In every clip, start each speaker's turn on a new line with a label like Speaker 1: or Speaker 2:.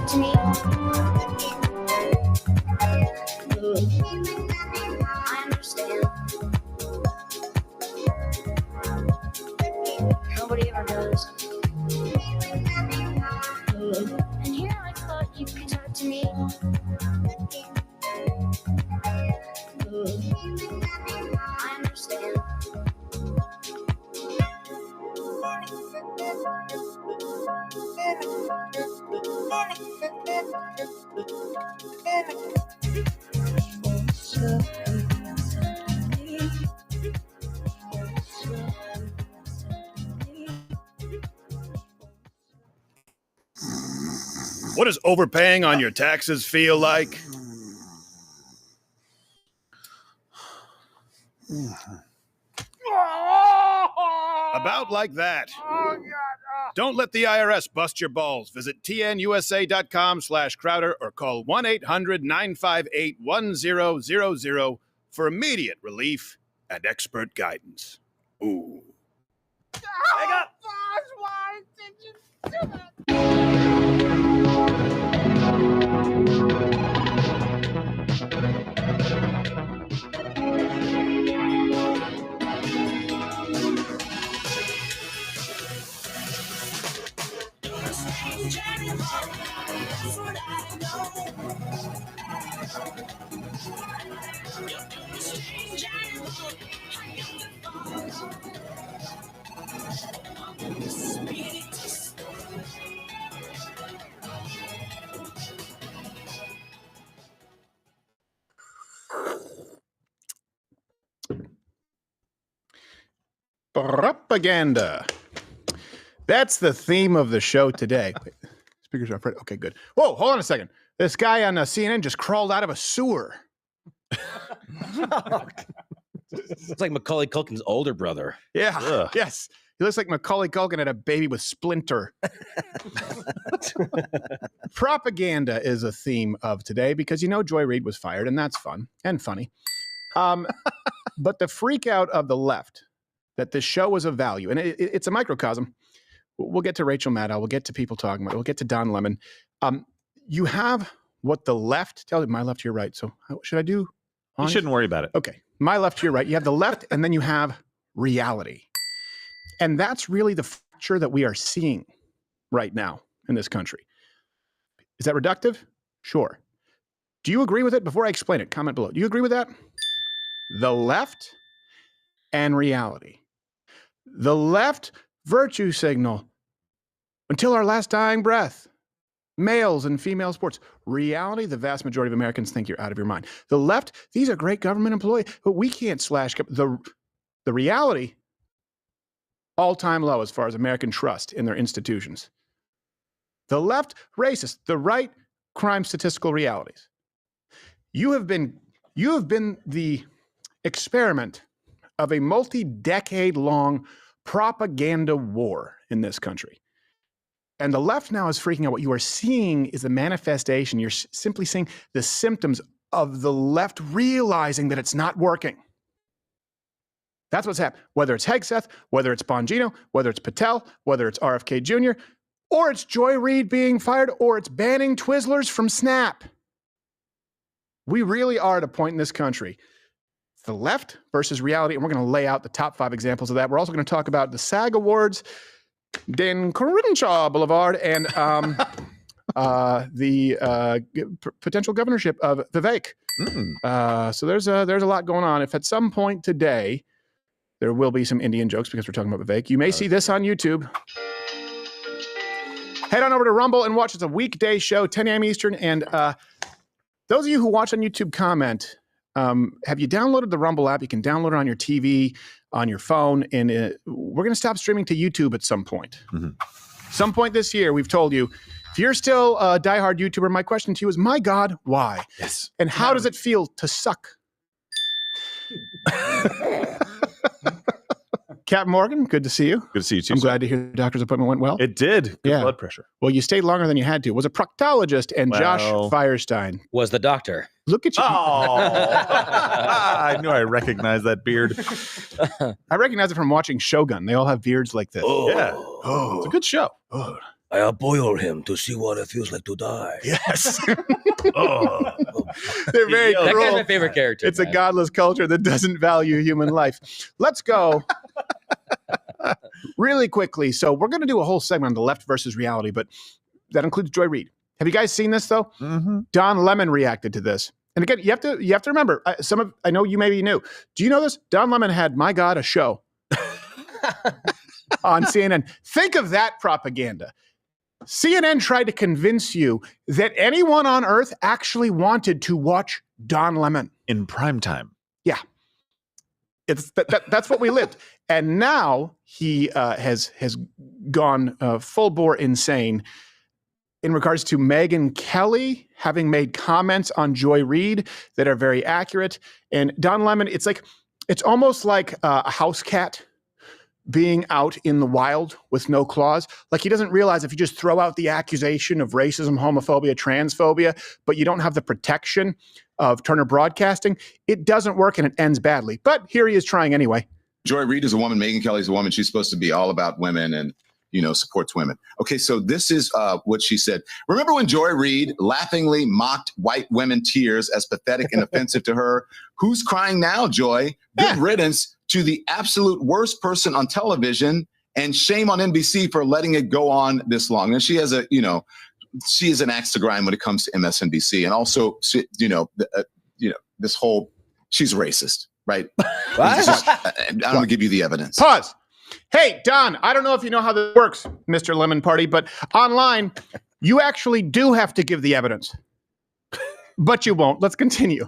Speaker 1: to me. I understand. Nobody ever does. And here I thought you could talk to me. I understand.
Speaker 2: What does overpaying on your taxes feel like? About like that. Don't let the IRS bust your balls. Visit tnusa.com/Crowder or call 1-800-958-1000 for immediate relief and expert guidance. Ooh.
Speaker 3: Hang up!
Speaker 4: Why did you do that?
Speaker 2: Propaganda. That's the theme of the show today. Wait, speakers are okay, good. Whoa, hold on a second. This guy on CNN just crawled out of a sewer.
Speaker 5: It's like Macaulay Culkin's older brother.
Speaker 2: Yeah,
Speaker 5: Ugh.
Speaker 2: yes. He looks like Macaulay Culkin had a baby with Splinter. Propaganda is a theme of today because, you know, Joy Reid was fired, and that's fun and funny. But the freak out of the left that this show was of value, and it's a microcosm. We'll get to Rachel Maddow. We'll get to people talking about it. We'll get to Don Lemon. You have what the left, tell me my left to your right. So should I do?
Speaker 3: You shouldn't worry about it.
Speaker 2: Okay. My left to your right. You have the left, and then you have reality. And that's really the fracture that we are seeing right now in this country. Is that reductive? Sure. Do you agree with it? Before I explain it, comment below. Do you agree with that? The left and reality. The left, virtue signal until our last dying breath. Males and female sports. Reality, the vast majority of Americans think you're out of your mind. The left, these are great government employees, but we can't slash the reality, all-time low as far as American trust in their institutions. The left, racist. The right, crime statistical realities. You have been the experiment of a multi-decade-long propaganda war in this country. And the left now is freaking out. What you are seeing is a manifestation. You're simply seeing the symptoms of the left realizing that it's not working. That's what's happening. Whether it's Hegseth, whether it's Bongino, whether it's Patel, whether it's RFK Jr., or it's Joy Reid being fired, or it's banning Twizzlers from Snap. We really are at a point in this country. The left versus reality, and we're going to lay out the top 5 examples of that. We're also going to talk about the SAG Awards, Dan Crenshaw Boulevard, and the potential governorship of Vivek. So there's a lot going on. If at some point today there will be some Indian jokes because we're talking about Vivek, you may see this on YouTube. Head on over to Rumble and watch. It's a weekday show, 10 a.m. Eastern. And those of you who watch on YouTube, comment. Have you downloaded the Rumble app? You can download it on your TV, on your phone, and we're going to stop streaming to YouTube at some point. Some point this year, we've told you, if you're still a diehard YouTuber, my question to you is, my God, why?
Speaker 3: Yes.
Speaker 2: And how does it feel to suck? Captain Morgan, good to see you.
Speaker 3: Good to see you too.
Speaker 2: I'm glad to hear the doctor's appointment went well.
Speaker 3: It did. Good blood pressure.
Speaker 2: Well, you stayed longer than you had to. Was a proctologist and Josh Firestein.
Speaker 5: Was the doctor.
Speaker 2: Look at you.
Speaker 3: Oh, I knew I recognized that beard.
Speaker 2: I recognize it from watching Shogun. They all have beards like this.
Speaker 3: Yeah.
Speaker 2: Oh, it's a good show. Oh.
Speaker 5: I'll boil him to see what it feels like to die.
Speaker 2: Yes.
Speaker 3: Oh.
Speaker 2: They're very
Speaker 5: That guy's
Speaker 2: cruel.
Speaker 5: my favorite character.
Speaker 2: It's a
Speaker 5: man.
Speaker 2: godless culture that doesn't value human life. Let's go really quickly. So we're going to do a whole segment on the left versus reality, but that includes Joy Reid. Have you guys seen this though?
Speaker 3: Mm-hmm.
Speaker 2: Don Lemon reacted to this. And again, you have to remember, I know you maybe knew. Do you know this? Don Lemon had, my God, a show on CNN. Think of that propaganda. CNN tried to convince you that anyone on earth actually wanted to watch Don Lemon.
Speaker 3: In prime time.
Speaker 2: Yeah. That's what we lived. And now he has gone full bore insane in regards to Megyn Kelly having made comments on Joy Reid that are very accurate. And Don Lemon, it's almost like a house cat being out in the wild with no claws. Like he doesn't realize if you just throw out the accusation of racism, homophobia, transphobia, but you don't have the protection of Turner Broadcasting, it doesn't work and it ends badly. But here he is trying anyway.
Speaker 6: Joy Reid is a woman. Megyn Kelly is a woman. She's supposed to be all about women and, supports women. Okay, so this is what she said. Remember when Joy Reid laughingly mocked white women tears as pathetic and offensive to her? Who's crying now, Joy? Good riddance to the absolute worst person on television, and shame on NBC for letting it go on this long. And she has she is an axe to grind when it comes to MSNBC. And also, this whole, she's racist, right? I'm going to give you the evidence.
Speaker 2: Pause. Hey, Don, I don't know if you know how this works, Mr. Lemon Party, but online, you actually do have to give the evidence. But you won't. Let's continue.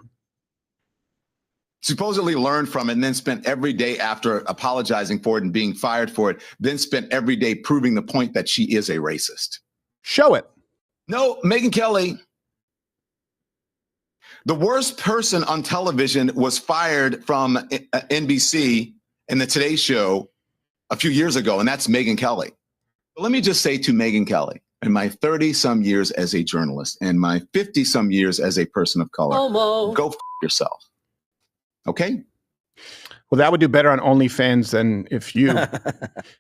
Speaker 6: Supposedly learned from it and then spent every day after apologizing for it and being fired for it, then spent every day proving the point that she is a racist.
Speaker 2: Show it.
Speaker 6: No, Megyn Kelly, the worst person on television, was fired from NBC in the Today Show a few years ago, and that's Megyn Kelly. But let me just say to Megyn Kelly, in my 30-some years as a journalist and my 50-some years as a person of color, go f yourself. Okay?
Speaker 2: Well, that would do better on OnlyFans than if you...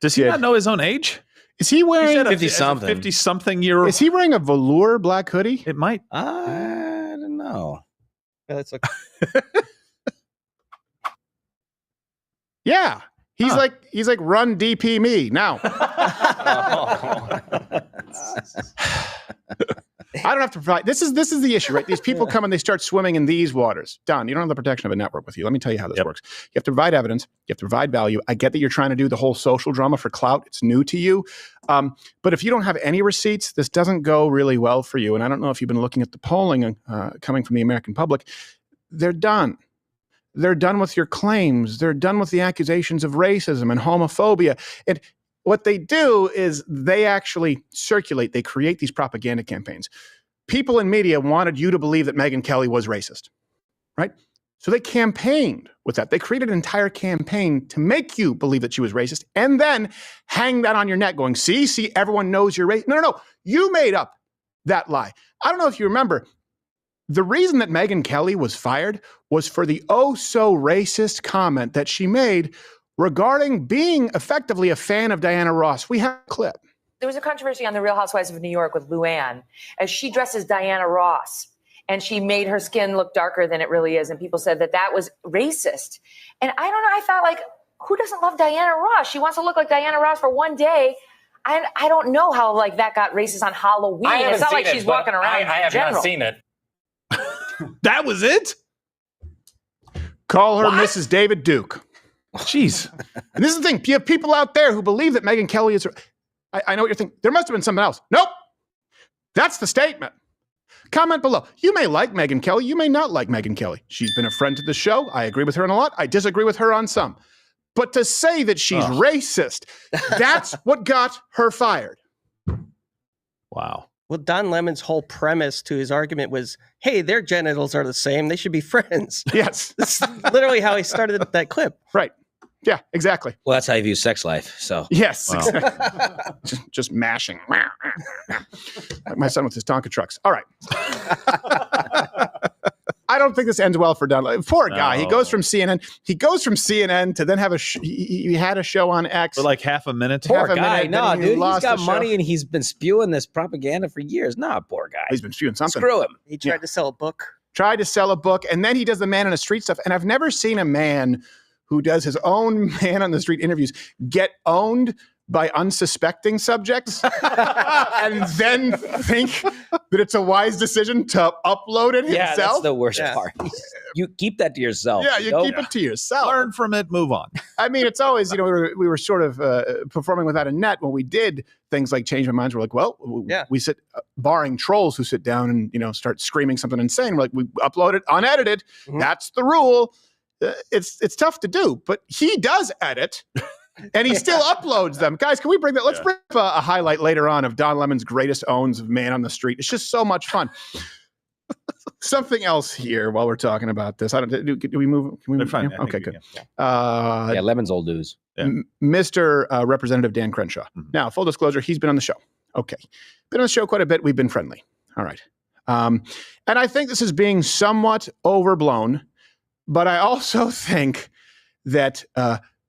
Speaker 3: Does he not know his own age?
Speaker 2: Is he wearing...
Speaker 5: 50-something.
Speaker 3: 50-something year.
Speaker 2: Is he wearing a velour black hoodie?
Speaker 3: It might.
Speaker 5: I don't know. That's okay.
Speaker 2: Yeah. He's like run DP me now. I don't have to provide. This is the issue, right? These people come and they start swimming in these waters. Don, you don't have the protection of a network with you. Let me tell you how this works. You have to provide evidence. You have to provide value. I get that you're trying to do the whole social drama for clout. It's new to you. But if you don't have any receipts, this doesn't go really well for you. And I don't know if you've been looking at the polling coming from the American public. They're done. They're done with your claims. They're done with the accusations of racism and homophobia. And what they do is they actually circulate, they create these propaganda campaigns. People in media wanted you to believe that Megyn Kelly was racist, right? So they campaigned with that. They created an entire campaign to make you believe that she was racist and then hang that on your neck going, see, everyone knows you're racist. No, you made up that lie. I don't know if you remember, the reason that Megyn Kelly was fired was for the oh-so-racist comment that she made regarding being effectively a fan of Diana Ross. We have a clip.
Speaker 7: There was a controversy on The Real Housewives of New York with Luann, as she dresses Diana Ross, and she made her skin look darker than it really is, and people said that was racist. And I don't know, I thought, like, who doesn't love Diana Ross? She wants to look like Diana Ross for one day. I don't know how, like, that got racist on Halloween. It's not like she's walking around
Speaker 8: I have not seen it.
Speaker 3: That was it?
Speaker 2: Call her Mrs. David Duke.
Speaker 3: Jeez.
Speaker 2: And this is the thing. You have people out there who believe that Megyn Kelly is... I know what you're thinking. There must have been something else. Nope. That's the statement. Comment below. You may like Megyn Kelly. You may not like Megyn Kelly. She's been a friend to the show. I agree with her on a lot. I disagree with her on some. But to say that she's racist, that's what got her fired.
Speaker 3: Wow.
Speaker 9: Well, Don Lemon's whole premise to his argument was, hey, their genitals are the same. They should be friends.
Speaker 2: Yes.
Speaker 9: That's literally how he started that clip.
Speaker 2: Right. Yeah, exactly.
Speaker 5: Well, that's how you view sex life. So
Speaker 2: yes,
Speaker 3: Wow.
Speaker 2: Exactly. just mashing. Like my son with his Tonka trucks. All right. I don't think this ends well for Don. Poor guy. He
Speaker 3: No.
Speaker 2: goes from CNN. He goes from CNN to then have he had a show on X.
Speaker 3: For like half a minute.
Speaker 5: Poor
Speaker 2: half a
Speaker 5: guy.
Speaker 2: minute,
Speaker 5: No,
Speaker 2: then he
Speaker 5: dude. He's
Speaker 2: lost
Speaker 5: got
Speaker 2: the show.
Speaker 5: money and he's been spewing this propaganda for years. Nah, poor guy.
Speaker 2: He's been spewing something.
Speaker 5: Screw him.
Speaker 9: He tried to sell a book.
Speaker 2: Tried to sell a book, and then he does the man on the street stuff. And I've never seen a man who does his own man on the street interviews get owned by unsuspecting subjects and then think that it's a wise decision to upload it
Speaker 5: Yeah, that's
Speaker 2: himself.
Speaker 5: the worst
Speaker 9: Yeah.
Speaker 5: part. You keep that to yourself.
Speaker 2: Yeah, you
Speaker 5: Nope.
Speaker 2: keep it to yourself.
Speaker 3: Learn from it, move on.
Speaker 2: I mean, it's always, we were sort of performing without a net when we did things like Change My Minds. We're like, well,
Speaker 9: Yeah.
Speaker 2: we sit, barring trolls who sit down and, start screaming something insane. We're like, we upload it unedited.
Speaker 9: Mhm.
Speaker 2: That's the rule. It's tough to do, but he does edit. And he still uploads them. Guys, can we bring that? Let's bring up a highlight later on of Don Lemon's greatest owns of Man on the Street. It's just so much fun. Something else here while we're talking about this. I don't. Do we move? Can we
Speaker 3: They're
Speaker 2: move?
Speaker 3: fine.
Speaker 2: Yeah?
Speaker 3: I think
Speaker 2: Okay,
Speaker 3: we
Speaker 2: good.
Speaker 3: can.
Speaker 5: Yeah, Lemon's old news.
Speaker 3: Yeah.
Speaker 2: Mr. Representative Dan Crenshaw.
Speaker 3: Mhm.
Speaker 2: Now, full disclosure, he's been on the show. Okay. Been on the show quite a bit. We've been friendly. All right. And I think this is being somewhat overblown, but I also think that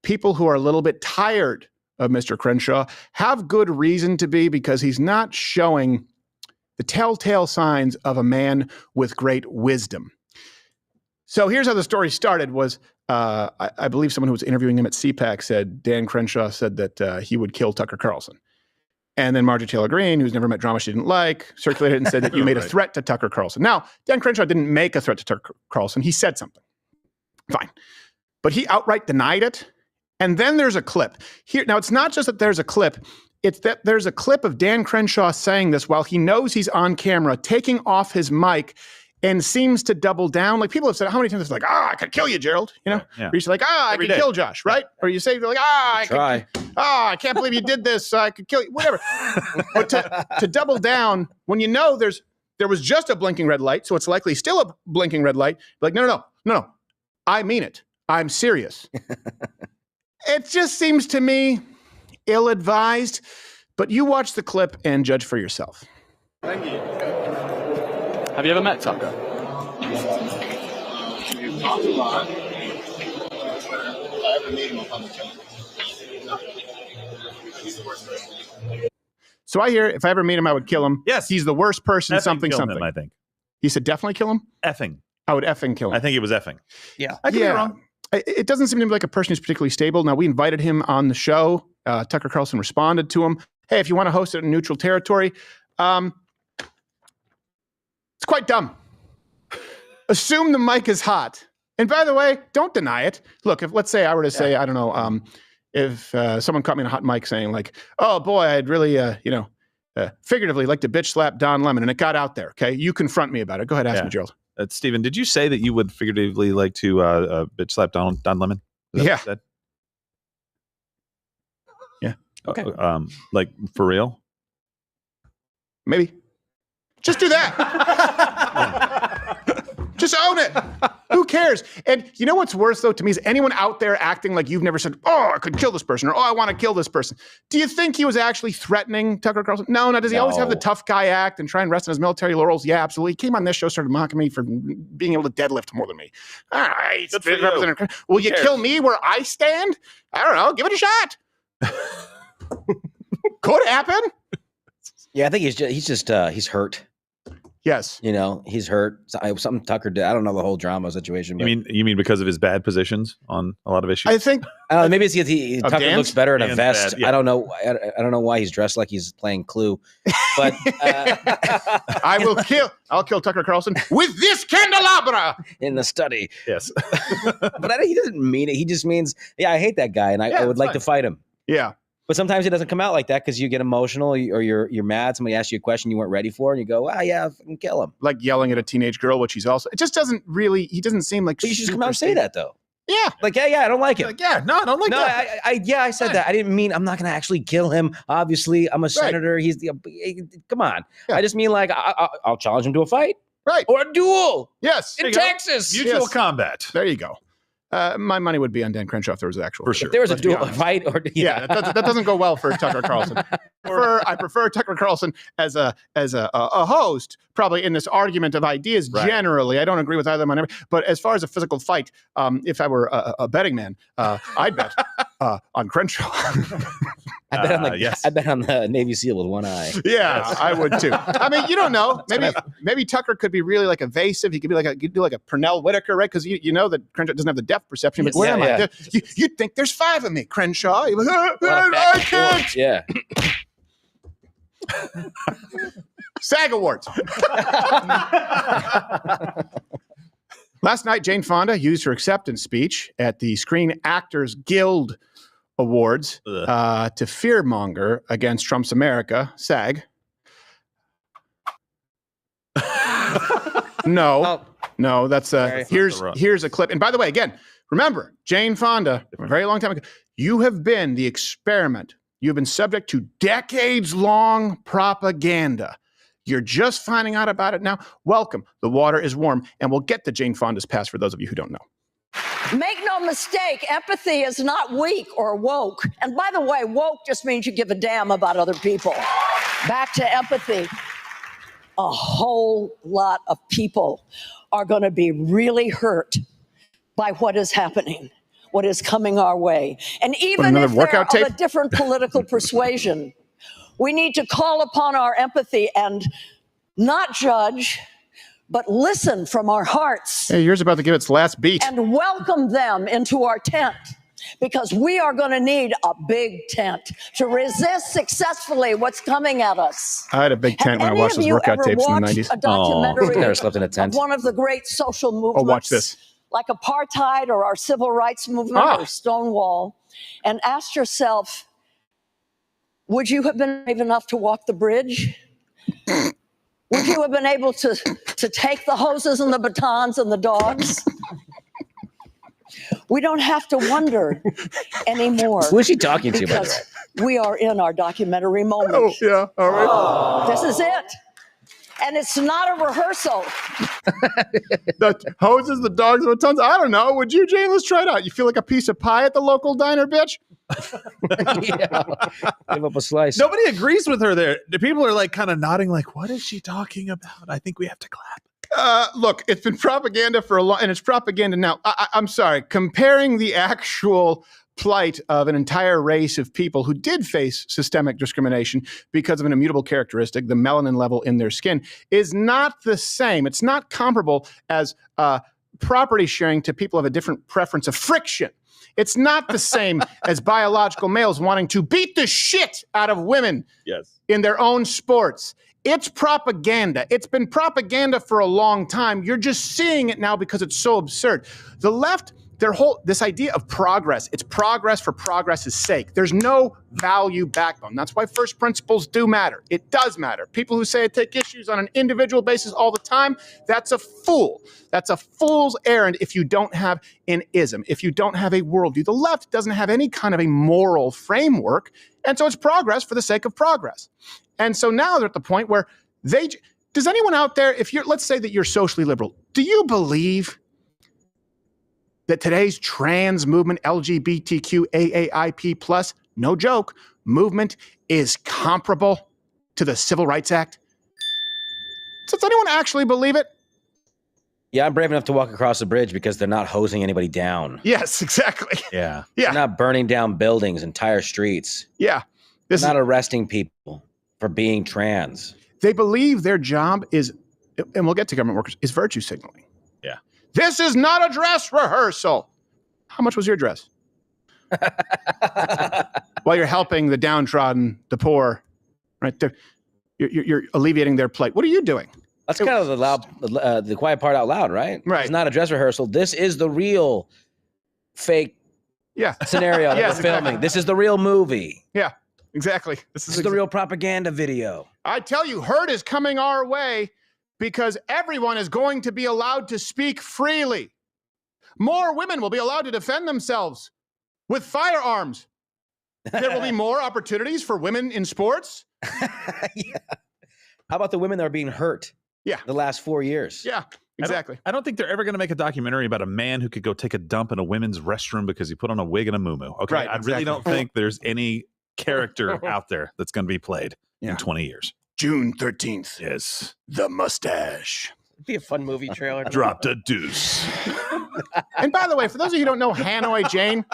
Speaker 2: people who are a little bit tired of Mr. Crenshaw have good reason to be, because he's not showing the telltale signs of a man with great wisdom. So here's how the story started was, I believe someone who was interviewing him at CPAC said Dan Crenshaw said that he would kill Tucker Carlson. And then Marjorie Taylor Greene, who's never met drama she didn't like, circulated and said that you made a
Speaker 3: Right.
Speaker 2: threat to Tucker Carlson. Now, Dan Crenshaw didn't make a threat to Tucker Carlson. He said something. Fine. But he outright denied it. And then there's a clip. Here, now, it's not just that there's a clip. It's that there's a clip of Dan Crenshaw saying this while he knows he's on camera, taking off his mic, and seems to double down. Like, people have said how many times it's like, I could kill you, Gerald.
Speaker 3: Yeah.
Speaker 2: Or you say like, I
Speaker 3: Every
Speaker 2: could
Speaker 3: day.
Speaker 2: kill Josh, right? Or you say like, I could,
Speaker 5: Try.
Speaker 2: I can't believe you did this. I could kill you, whatever. But to double down when you know there was just a blinking red light, so it's likely still a blinking red light. Like, no, I mean it. I'm serious. It just seems to me ill-advised, but you watch the clip and judge for yourself.
Speaker 8: Have you ever met Tucker?
Speaker 6: We've talked a lot. I haven't met him on the channel. He's the worst person.
Speaker 2: So I hear if I ever meet him, I would kill him.
Speaker 3: Yes.
Speaker 2: He's the worst person,
Speaker 3: Effing
Speaker 2: something.
Speaker 3: kill him, I think.
Speaker 2: He said definitely kill him?
Speaker 3: Effing.
Speaker 2: I would effing kill him.
Speaker 3: I think it was effing.
Speaker 9: Yeah.
Speaker 3: I could be wrong.
Speaker 2: It doesn't seem to me like a person who's particularly stable. Now, we invited him on the show. Tucker Carlson responded to him. Hey, if you want to host it in neutral territory, it's quite dumb. Assume the mic is hot. And by the way, don't deny it. Look, if let's say I were to say, I don't know, if someone caught me in a hot mic saying like, oh boy, I'd really, figuratively like to bitch slap Don Lemon, and it got out there, okay? You confront me about it. Go ahead, ask me, Gerald.
Speaker 3: Stephen, did you say that you would figuratively like to bitch slap Don Lemon? Is that what
Speaker 2: Yeah.
Speaker 3: you said?
Speaker 2: Yeah.
Speaker 5: Okay.
Speaker 3: Like for real?
Speaker 2: Maybe. Just do that. Just own it. Who cares? And you know what's worse, though, to me, is anyone out there acting like you've never said, oh, I could kill this person, or oh, I want to kill this person. Do you think he was actually threatening Tucker Carlson? No. Does he always have the
Speaker 5: No.
Speaker 2: tough guy act and try and rest on his military laurels? Yeah, absolutely. He came on this show, started mocking me for being able to deadlift more than me. All right.
Speaker 3: Good for you.
Speaker 2: Representative, will you
Speaker 3: cares?
Speaker 2: kill me where I stand? I don't know. Give it a shot. Could happen.
Speaker 5: Yeah, I think he's hurt.
Speaker 2: Yes.
Speaker 5: You know, he's hurt. Something Tucker did. I don't know the whole drama situation. But
Speaker 3: You mean because of his bad positions on a lot of issues?
Speaker 2: I think
Speaker 5: I don't know. Maybe it's because Tucker
Speaker 2: Dan's?
Speaker 5: looks better in a
Speaker 3: Dan's
Speaker 5: vest.
Speaker 3: bad, yeah.
Speaker 5: I don't know. I don't know why he's dressed like he's playing Clue. But
Speaker 2: I'll kill Tucker Carlson with this candelabra.
Speaker 5: in the study.
Speaker 3: Yes.
Speaker 5: But he doesn't mean it. He just means, I hate that guy, and I would
Speaker 3: it's
Speaker 5: like
Speaker 3: fine.
Speaker 5: to fight him.
Speaker 2: Yeah.
Speaker 5: But sometimes it doesn't come out like that because you get emotional or you're mad. Somebody asks you a question you weren't ready for, and you go, yeah, fucking kill him.
Speaker 2: Like yelling at a teenage girl, which he's also, it just doesn't really, he doesn't seem like.
Speaker 5: But you should just come out and
Speaker 2: super
Speaker 5: say that, though.
Speaker 2: Yeah.
Speaker 5: Like, I don't like him.
Speaker 3: I don't like
Speaker 5: No,
Speaker 3: that.
Speaker 5: I said that. I didn't mean I'm not going to actually kill him. Obviously, I'm a senator. He's the. Come on.
Speaker 2: Yeah.
Speaker 5: I just mean like I'll challenge him to a fight
Speaker 2: Right.
Speaker 5: or a duel
Speaker 2: Yes.
Speaker 5: in Texas.
Speaker 3: Mutual
Speaker 2: Yes.
Speaker 3: combat.
Speaker 2: There you go. My money would be on Dan Crenshaw if there was an actual.
Speaker 3: For
Speaker 2: fight.
Speaker 3: sure.
Speaker 5: If there was a
Speaker 2: Let's be
Speaker 5: duel
Speaker 2: honest.
Speaker 5: fight, or
Speaker 2: Yeah, that doesn't go well for Tucker Carlson. I prefer Tucker Carlson as a host, probably in this argument of ideas.
Speaker 3: Right.
Speaker 2: Generally, I don't agree with either of them on every. But as far as a physical fight, if I were a betting man, I'd bet on Crenshaw.
Speaker 3: Yes.
Speaker 5: I bet on the Navy SEAL with one eye.
Speaker 2: Yeah, I would too. I mean, you don't know. Maybe Tucker could be really like evasive. He could be like you do like a Pernell Whitaker, right? Because you know that Crenshaw doesn't have the depth perception. But where am I? You'd think there's 5 of me, Crenshaw. You're like, I can't.
Speaker 5: Yeah.
Speaker 2: SAG Awards. Last night, Jane Fonda used her acceptance speech at the Screen Actors Guild Awards to fearmonger against Trump's America, SAG. No, that's here's a clip. And by the way, again, remember, Jane Fonda, a very long time ago, you have been the experiment. You've been subject to decades-long propaganda. You're just finding out about it now. Welcome. The water is warm, and we'll get to Jane Fonda's past for those of you who don't know.
Speaker 10: Make no mistake, empathy is not weak or woke. And by the way, woke just means you give a damn about other people. Back to empathy. A whole lot of people are going to be really hurt by what is happening, what is coming our way. And even if they're of a different political persuasion, we need to call upon our empathy and not judge, but listen from our hearts.
Speaker 2: Hey, yours about to give its last beat.
Speaker 10: And welcome them into our tent, because we are going to need a big tent to resist successfully what's coming at us.
Speaker 2: I had a big tent when I watched those workout tapes in the 90s.
Speaker 10: A documentary
Speaker 5: never slept in a tent.
Speaker 10: of one of the great social movements.
Speaker 2: Oh, watch this.
Speaker 10: Like apartheid or our civil rights movement or Stonewall, and ask yourself, would you have been brave enough to walk the bridge? Would you have been able to take the hoses and the batons and the dogs? We don't have to wonder anymore.
Speaker 5: Who is she talking to, by the way?
Speaker 10: Because we are in our documentary moment.
Speaker 2: Oh, yeah. All right.
Speaker 10: This is it. And it's not a rehearsal.
Speaker 2: The hoses, the dogs, the tons. I don't know. Would you, Jane? Let's try it out. You feel like a piece of pie at the local diner, bitch?
Speaker 5: Yeah. Give up a slice.
Speaker 3: Nobody agrees with her there. The people are like kind of nodding, like, what is she talking about? I think we have to clap.
Speaker 2: Look, it's been propaganda for a long, and it's propaganda now. I'm sorry. Comparing the actual plight of an entire race of people who did face systemic discrimination because of an immutable characteristic, the melanin level in their skin, is not the same. It's not comparable as property sharing to people of a different preference of friction. It's not the same as biological males wanting to beat the shit out of women in their own sports. It's propaganda. It's been propaganda for a long time. You're just seeing it now because it's so absurd. The left, this idea of progress, it's progress for progress's sake. There's no value backbone. That's why first principles do matter. It does matter. People who say I take issues on an individual basis all the time, that's a fool. That's a fool's errand if you don't have an ism, if you don't have a worldview. The left doesn't have any kind of a moral framework, and so it's progress for the sake of progress. And so now they're at the point where does anyone out there, let's say that you're socially liberal, do you believe that today's trans movement, LGBTQ, AAIP+, no joke, movement is comparable to the Civil Rights Act? Does anyone actually believe it?
Speaker 5: Yeah, I'm brave enough to walk across the bridge because they're not hosing anybody down.
Speaker 2: Yes, exactly.
Speaker 3: Yeah.
Speaker 5: They're not burning down buildings, entire streets.
Speaker 2: Yeah.
Speaker 5: They're not arresting people for being trans.
Speaker 2: They believe their job is, and we'll get to government workers, is virtue signaling.
Speaker 3: Yeah.
Speaker 2: This is not a dress rehearsal. How much was your dress? While you're helping the downtrodden, the poor, right? You're alleviating their plight. What are you doing?
Speaker 5: That's kind of the quiet part out loud, right?
Speaker 2: Right.
Speaker 5: It's not a dress rehearsal. This is the real fake scenario that we're filming.
Speaker 2: Exactly.
Speaker 5: This is the real movie.
Speaker 2: Yeah, exactly. This
Speaker 5: is the real propaganda video.
Speaker 2: I tell you, hurt is coming our way because everyone is going to be allowed to speak freely. More women will be allowed to defend themselves with firearms. There will be more opportunities for women in sports.
Speaker 5: Yeah. How about the women that are being hurt?
Speaker 2: Yeah.
Speaker 5: The last 4 years.
Speaker 2: Yeah. Exactly.
Speaker 3: I don't think they're ever going to make a documentary about a man who could go take a dump in a women's restroom because he put on a wig and a muumuu. Okay,
Speaker 2: Right,
Speaker 3: I really
Speaker 2: exactly.
Speaker 3: don't think there's any character out there that's going to be played
Speaker 2: Yeah.
Speaker 3: in 20 years.
Speaker 2: June 13th.
Speaker 3: Yes,
Speaker 2: The Mustache.
Speaker 9: It'd be a fun movie trailer.
Speaker 3: dropped a deuce.
Speaker 2: And by the way, for those of you who don't know Hanoi Jane,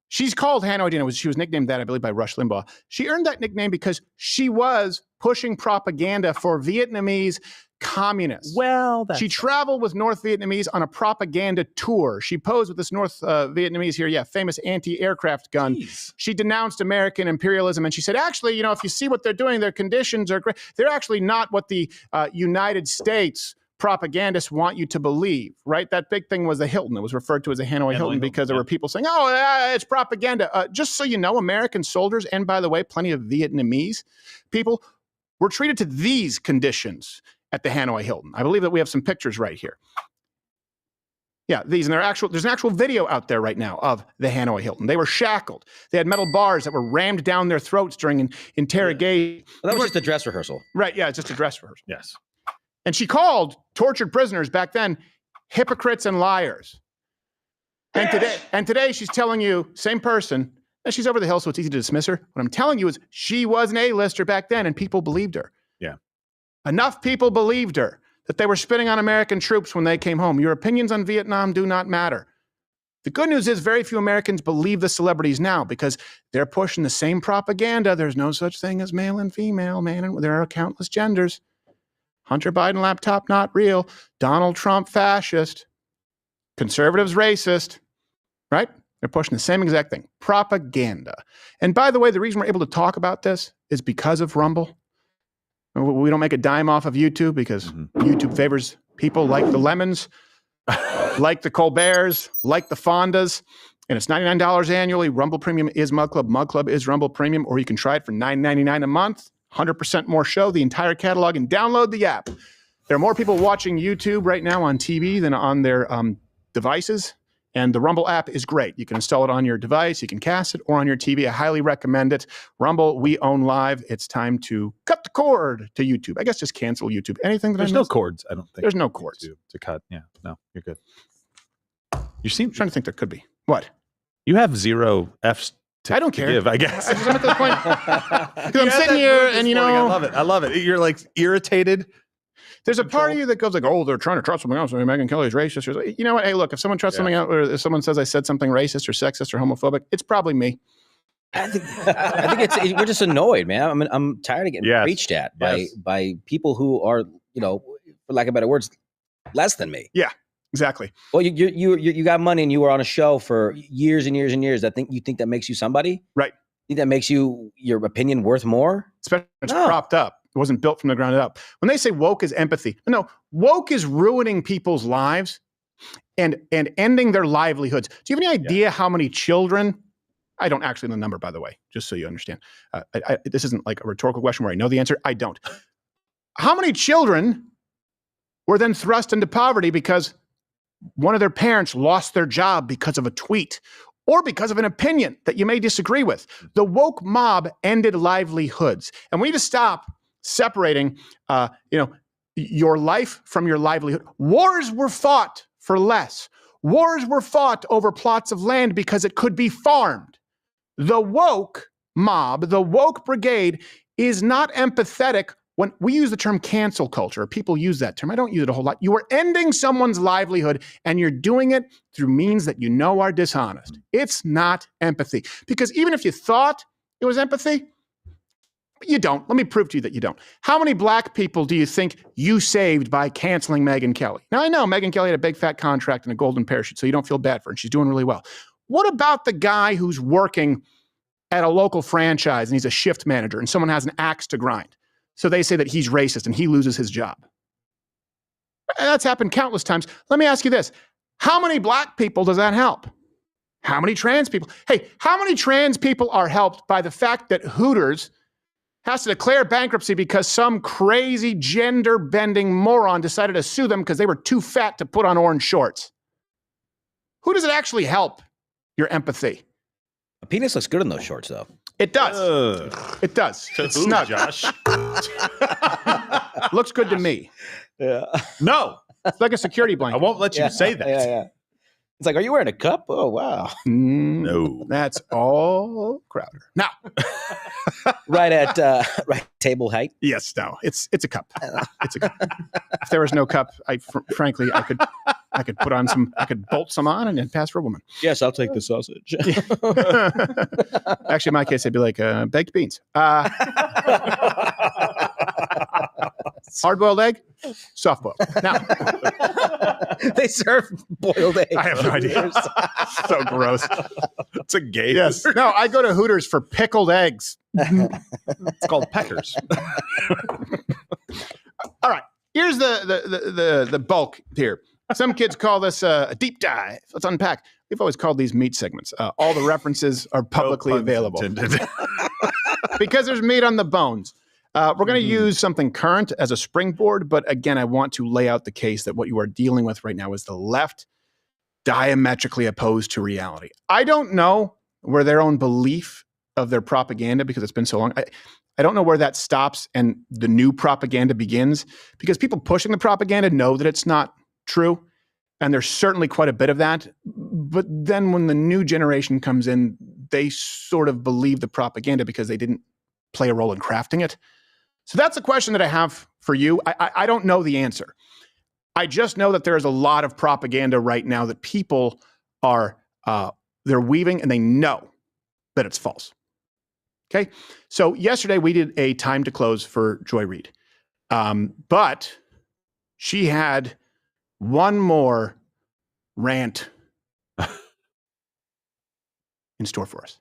Speaker 2: she's called Hanoi Jane. She was nicknamed that, I believe, by Rush Limbaugh. She earned that nickname because she was pushing propaganda for Vietnamese communists.
Speaker 3: Well,
Speaker 2: She traveled with North Vietnamese on a propaganda tour. She posed with this North Vietnamese here, famous anti-aircraft gun.
Speaker 3: Jeez.
Speaker 2: She denounced American imperialism, and she said, actually, if you see what they're doing, their conditions are great. They're actually not what the United States propagandists want you to believe, right? That big thing was the Hilton. It was referred to as a Hanoi Hilton because there were people saying, it's propaganda. Just so you know, American soldiers, and by the way, plenty of Vietnamese people, were treated to these conditions at the Hanoi Hilton. I believe that we have some pictures right here. Yeah, these, and there's an actual video out there right now of the Hanoi Hilton. They were shackled. They had metal bars that were rammed down their throats during an interrogation.
Speaker 5: Well, that was just a dress rehearsal.
Speaker 2: Right, yeah, it's just a dress rehearsal.
Speaker 3: Yes.
Speaker 2: And she called tortured prisoners back then hypocrites and liars. And today she's telling you, same person, and she's over the hill, so it's easy to dismiss her. What I'm telling you is she was an A-lister back then, and people believed her.
Speaker 3: Yeah.
Speaker 2: Enough people believed her that they were spitting on American troops when they came home. Your opinions on Vietnam do not matter. The good news is very few Americans believe the celebrities now because they're pushing the same propaganda. There's no such thing as male and female, there are countless genders. Hunter Biden laptop, not real. Donald Trump, fascist. Conservatives, racist. Right? They're pushing the same exact thing. Propaganda. And by the way, the reason we're able to talk about this is because of Rumble. We don't make a dime off of YouTube because YouTube favors people like the Lemons, like the Colberts, like the Fondas. And it's $99 annually. Rumble Premium is Mug Club. Mug Club is Rumble Premium. Or you can try it for $9.99 a month. 100% more show, the entire catalog, and download the app. There are more people watching YouTube right now on TV than on their devices. And the Rumble app is great. You can install it on your device, you can cast it, or on your TV. I highly recommend it. Rumble, we own live. It's time to cut the cord to YouTube. I guess just cancel YouTube. Anything that
Speaker 3: There's no cords, I don't think.
Speaker 2: There's no cords.
Speaker 3: To cut. Yeah. No, you're good.
Speaker 2: I'm trying to think there could be. What?
Speaker 3: You have 0 Fs
Speaker 2: I don't care.
Speaker 3: give, I guess.
Speaker 2: I'm at the point. Because I'm sitting here and,
Speaker 3: I love it. You're like irritated.
Speaker 2: There's a part of you that goes like, they're trying to trust something else. Megyn Kelly's racist. You know what? Hey, look, if someone trusts something out, or if someone says I said something racist or sexist or homophobic, it's probably me.
Speaker 5: I think we're just annoyed, man. I'm tired of getting preached at by people who are, for lack of better words, less than me.
Speaker 2: Yeah, exactly.
Speaker 5: Well, you got money and you were on a show for years and years and years. You think that makes you somebody?
Speaker 2: Right.
Speaker 5: You think that makes your opinion worth more?
Speaker 2: Especially when it's propped up. It wasn't built from the ground up. When they say woke is empathy, no, woke is ruining people's lives and ending their livelihoods. Do you have any idea how many children? I don't actually know the number, by the way, just so you understand. This isn't like a rhetorical question where I know the answer. I don't. How many children were then thrust into poverty because one of their parents lost their job because of a tweet or because of an opinion that you may disagree with? The woke mob ended livelihoods. And we need to stop separating, your life from your livelihood. Wars were fought for less. Wars were fought over plots of land because it could be farmed. The woke mob, the woke brigade, is not empathetic. When we use the term cancel culture, people use that term. I don't use it a whole lot. You are ending someone's livelihood and you're doing it through means that you know are dishonest. It's not empathy. Because even if you thought it was empathy, you don't. Let me prove to you that you don't. How many black people do you think you saved by canceling Megyn Kelly? Now, I know Megyn Kelly had a big fat contract and a golden parachute, so you don't feel bad for her, and she's doing really well. What about the guy who's working at a local franchise and he's a shift manager and someone has an axe to grind? So they say that he's racist and he loses his job. And that's happened countless times. Let me ask you this. How many black people does that help? How many trans people? Hey, how many trans people are helped by the fact that Hooters has to declare bankruptcy because some crazy gender-bending moron decided to sue them because they were too fat to put on orange shorts? Who does it actually help your empathy?
Speaker 5: A penis looks good in those shorts, though.
Speaker 2: It does. It does. It's snug.
Speaker 3: Josh?
Speaker 2: Looks good to me.
Speaker 3: Yeah. No.
Speaker 2: It's like a security
Speaker 3: I
Speaker 2: blanket.
Speaker 3: won't let you say that.
Speaker 5: Yeah. It's like, are you wearing a cup? Oh, wow.
Speaker 3: No.
Speaker 2: That's all Crowder. Now,
Speaker 5: Right at table height.
Speaker 2: yes, no, it's a cup. It's a cup. If there was no cup, frankly, I could put on some, I could bolt some on and then pass for a woman.
Speaker 5: Yes, I'll take the sausage.
Speaker 2: Actually, in my case, it'd be like baked beans. Hard-boiled egg, soft-boiled. Now,
Speaker 5: They serve boiled eggs.
Speaker 2: I have no idea. So gross.
Speaker 3: It's a gay.
Speaker 2: Yes. No, I go to Hooters for pickled eggs.
Speaker 3: It's called peckers.
Speaker 2: All right. Here's the bulk here. Some kids call this a deep dive. Let's unpack. We've always called these meat segments. All the references are publicly available because there's meat on the bones. We're going to use something current as a springboard, but again, I want to lay out the case that what you are dealing with right now is the left diametrically opposed to reality. I don't know where their own belief of their propaganda, because it's been so long, I don't know where that stops and the new propaganda begins, because people pushing the propaganda know that it's not true, and there's certainly quite a bit of that. But then when the new generation comes in, they sort of believe the propaganda because they didn't play a role in crafting it. So that's a question that I have for you. I don't know the answer. I just know that there is a lot of propaganda right now that people are they're weaving, and they know that it's false. Okay. So yesterday we did a time to close for Joy Reid, but she had one more rant in store for us.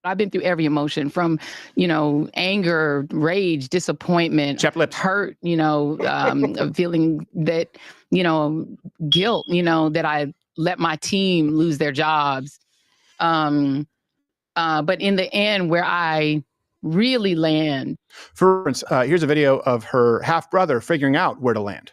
Speaker 11: I've been through every emotion from, anger, rage, disappointment, hurt, feeling that, guilt, that I let my team lose their jobs. But in the end, where I really land.
Speaker 2: For instance, here's a video of her half brother figuring out where to land.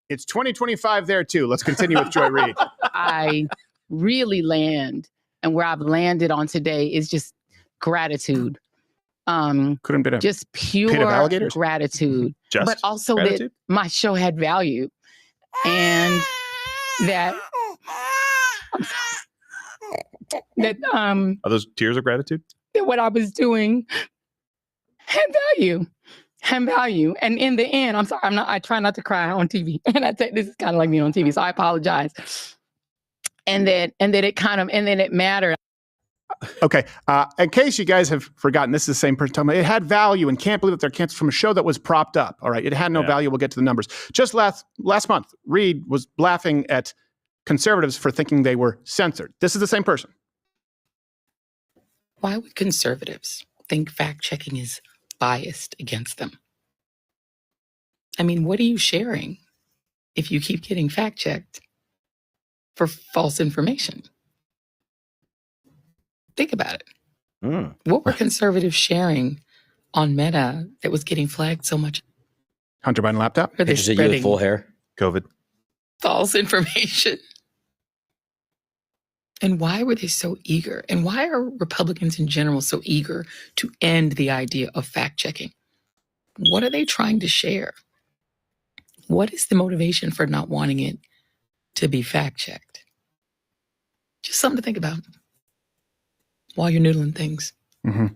Speaker 2: It's 2025 there too. Let's continue with Joy Reid.
Speaker 11: I really land, and where I've landed on today is just gratitude.
Speaker 2: Couldn't be
Speaker 11: just pure gratitude.
Speaker 3: Just
Speaker 11: but also
Speaker 3: gratitude?
Speaker 11: That my show had value, and that
Speaker 3: Are those tears of gratitude?
Speaker 11: that what I was doing had value. And in the end, I'm sorry, I try not to cry on TV. And this is kind of like me on TV, so I apologize. And then it mattered.
Speaker 2: Okay. In case you guys have forgotten, this is the same person talking about it had value, and can't believe that they're canceled from a show that was propped up. All right. It had no value. We'll get to the numbers. Just last month, Reid was laughing at conservatives for thinking they were censored. This is the same person.
Speaker 12: Why would conservatives think fact-checking is biased against them? I mean, what are you sharing if you keep getting fact-checked for false information? Think about it. What were conservatives sharing on Meta that was getting flagged so much?
Speaker 2: Hunter Biden laptop?
Speaker 5: Pictures of you with full hair.
Speaker 3: COVID.
Speaker 12: False information. And why were they so eager? And why are Republicans in general so eager to end the idea of fact-checking? What are they trying to share? What is the motivation for not wanting it to be fact-checked? Just something to think about while you're noodling things.
Speaker 2: Mm-hmm.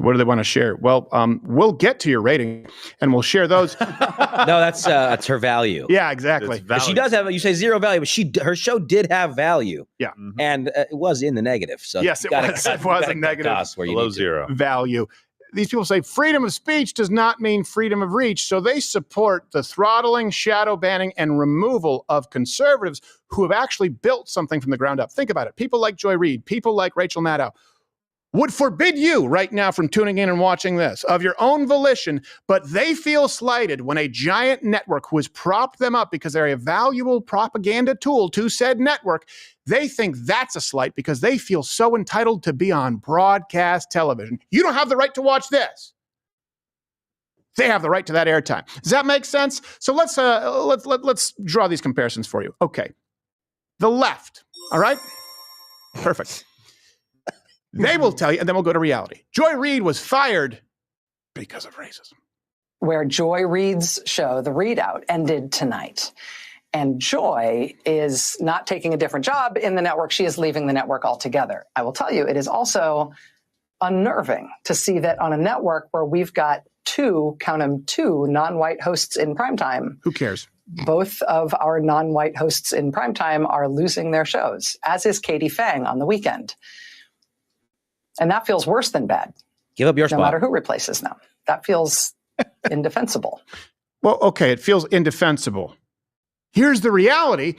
Speaker 2: What do they want to share? Well, we'll get to your rating, and we'll share those.
Speaker 5: No, that's her value.
Speaker 2: Yeah, exactly.
Speaker 5: She does have. You say zero value, but her show did have value.
Speaker 2: Yeah,
Speaker 5: and it was in the negative. So
Speaker 2: yes, it was a negative.
Speaker 3: Below zero
Speaker 2: value. These people say freedom of speech does not mean freedom of reach, so they support the throttling, shadow banning, and removal of conservatives who have actually built something from the ground up. Think about it. People like Joy Reid, people like Rachel Maddow, would forbid you right now from tuning in and watching this of your own volition, but they feel slighted when a giant network who has propped them up because they're a valuable propaganda tool to said network, they think that's a slight because they feel so entitled to be on broadcast television. You don't have the right to watch this. They have the right to that airtime. Does that make sense? So let's draw these comparisons for you. Okay. The left, all right? Perfect. They will tell you, and then we'll go to reality. Joy Reid was fired because of racism.
Speaker 13: Where Joy Reid's show, The Readout, ended tonight. And Joy is not taking a different job in the network. She is leaving the network altogether. I will tell you, it is also unnerving to see that on a network where we've got two non-white hosts in primetime.
Speaker 2: Who cares?
Speaker 13: Both of our non-white hosts in primetime are losing their shows, as is Katie Phang on the weekend. And that feels worse than bad.
Speaker 5: Give up your spot.
Speaker 13: No matter who replaces them. That feels indefensible.
Speaker 2: Well, okay, it feels indefensible. Here's the reality.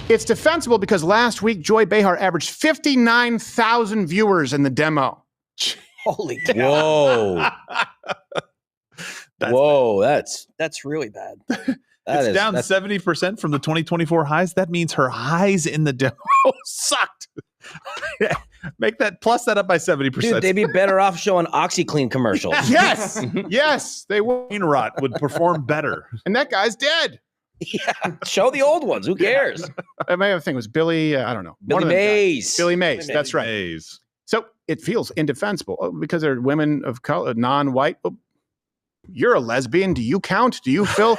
Speaker 2: It's defensible because last week, Joy Behar averaged 59,000 viewers in the demo.
Speaker 5: Holy cow. Whoa. That's really bad.
Speaker 3: It's down 70% from the 2024 highs. That means her highs in the demo sucked. Plus that up by 70%.
Speaker 5: Dude, they'd be better off showing OxyClean commercials.
Speaker 2: Yes. Yes, they would.
Speaker 3: Brain rot would perform better.
Speaker 2: And that guy's dead.
Speaker 5: Yeah. Show the old ones. Who cares?
Speaker 2: My other thing was Billy, I don't know.
Speaker 5: Billy Mays.
Speaker 2: Billy Mays. That's right.
Speaker 3: Mays.
Speaker 2: So it feels indefensible because they're women of color, non-white. Oh, you're a lesbian. Do you count? Do you fill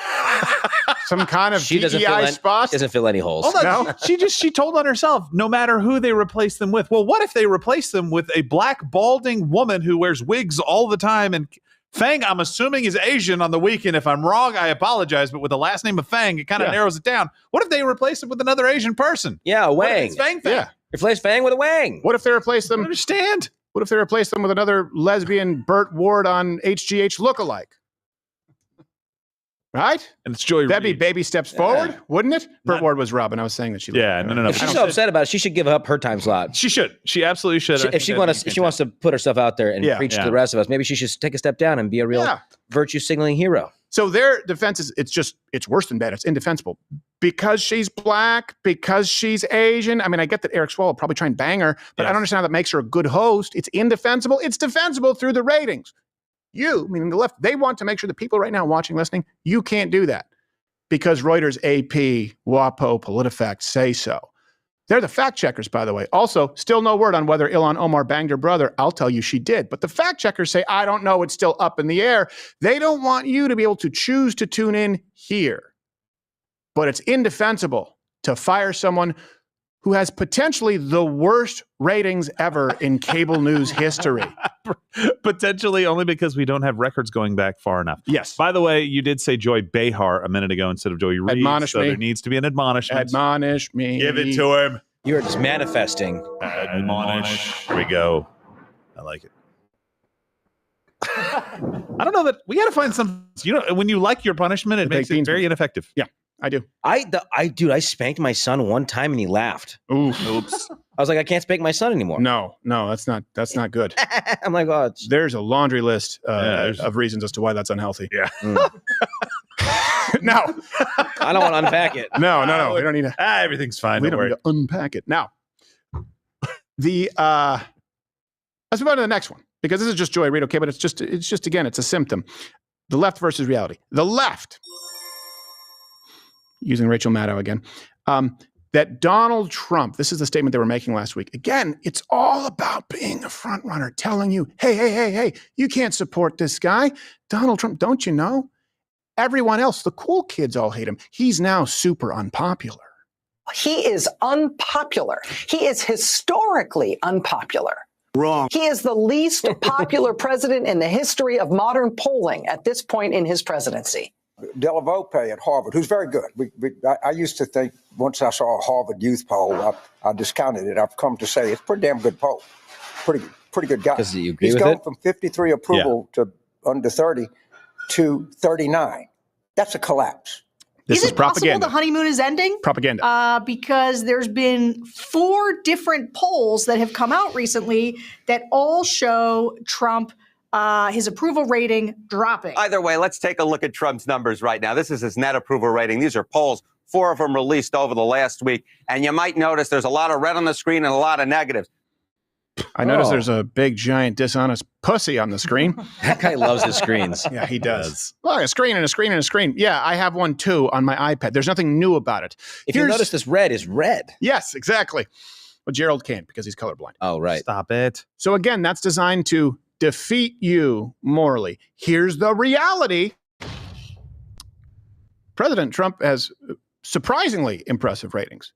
Speaker 2: some kind of DEI spot?
Speaker 5: Doesn't fill any holes.
Speaker 3: Hold on. No? She told on herself, no matter who they replace them with. Well, what if they replace them with a black balding woman who wears wigs all the time? And Phang, I'm assuming, is Asian on the weekend. If I'm wrong, I apologize. But with the last name of Phang, it kind of narrows it down. What if they replace it with another Asian person?
Speaker 5: Yeah, a Wang.
Speaker 3: It's Phang.
Speaker 2: Yeah.
Speaker 5: Replace Phang with a Wang.
Speaker 2: What if they replace them?
Speaker 3: I understand.
Speaker 2: What if they replace them with another lesbian Burt Ward on HGH lookalike? Right?
Speaker 3: And it's Joy
Speaker 2: That'd be
Speaker 3: Reid.
Speaker 2: baby steps forward, wouldn't it? Burt Ward was Robin. I was saying that she.
Speaker 3: Yeah, no.
Speaker 5: If she's so upset about it, she should give up her time slot.
Speaker 3: She should. She absolutely should.
Speaker 5: If she wants to put herself out there and preach to the rest of us, maybe she should take a step down and be a real virtue signaling hero.
Speaker 2: So their defense is it's worse than bad. It's indefensible because she's black, because she's Asian. I mean, I get that Eric Swalwell will probably try and bang her, but I don't understand how that makes her a good host. It's indefensible. It's defensible through the ratings. You, meaning the left, they want to make sure that people right now watching, listening, you can't do that because Reuters, AP, WAPO, PolitiFact say so. They're the fact checkers, by the way. Also, still no word on whether Ilhan Omar banged her brother. I'll tell you she did. But the fact checkers say, I don't know. It's still up in the air. They don't want you to be able to choose to tune in here. But it's indefensible to fire someone who has potentially the worst ratings ever in cable news history.
Speaker 3: Potentially only because we don't have records going back far enough.
Speaker 2: Yes.
Speaker 3: By the way, you did say Joy Behar a minute ago instead of Joy Reid.
Speaker 2: Admonish me.
Speaker 3: There needs to be an admonishment.
Speaker 2: Admonish me.
Speaker 3: Give it to him.
Speaker 5: You're just manifesting.
Speaker 3: Admonish. Here we go. I like it. I don't know that we got to find some. When you like your punishment, it makes it very ineffective.
Speaker 2: Yeah, I do.
Speaker 5: I spanked my son one time and he laughed.
Speaker 2: Oops.
Speaker 5: I was like, I can't spank my son anymore.
Speaker 2: No, that's not good.
Speaker 5: I'm like, oh,
Speaker 2: there's a laundry list of reasons as to why that's unhealthy.
Speaker 3: Yeah.
Speaker 2: No,
Speaker 5: I don't want to unpack it.
Speaker 2: No. We don't need to.
Speaker 3: Everything's fine.
Speaker 2: We don't need to unpack it. Now, let's move on to the next one because this is just Joy Reid, okay? But it's just again, it's a symptom. The left versus reality. The left, using Rachel Maddow again, that Donald Trump, this is the statement they were making last week. Again, it's all about being a front runner, telling you, hey, you can't support this guy. Donald Trump, don't you know? Everyone else, the cool kids all hate him. He's now super unpopular.
Speaker 13: He is unpopular. He is historically unpopular.
Speaker 14: Wrong.
Speaker 13: He is the least popular president in the history of modern polling at this point in his presidency.
Speaker 14: Della Volpe at Harvard, who's very good. I used to think once I saw a Harvard youth poll, I discounted it. I've come to say it's a pretty damn good poll. Pretty good guy.
Speaker 5: Does you agree
Speaker 14: He's
Speaker 5: with
Speaker 14: gone
Speaker 5: it?
Speaker 14: from 53 approval to under 30 to 39. That's a collapse.
Speaker 2: This is propaganda.
Speaker 15: Possible the honeymoon is ending?
Speaker 2: Propaganda.
Speaker 15: Because there's been 4 different polls that have come out recently that all show Trump, his approval rating dropping.
Speaker 16: Either way, let's take a look at Trump's numbers right now. This is his net approval rating. These are polls, 4 of them released over the last week. And you might notice there's a lot of red on the screen and a lot of negatives.
Speaker 2: I noticed there's a big, giant, dishonest pussy on the screen.
Speaker 5: That guy loves his screens.
Speaker 2: Yeah, he does. Look, a screen and a screen and a screen. Yeah, I have one too on my iPad. There's nothing new about it.
Speaker 5: If you notice, this red is red.
Speaker 2: Yes, exactly. But Gerald can't because he's colorblind.
Speaker 5: Oh, right.
Speaker 3: Stop it.
Speaker 2: So again, that's designed to defeat you morally. Here's the reality. President Trump has surprisingly impressive ratings.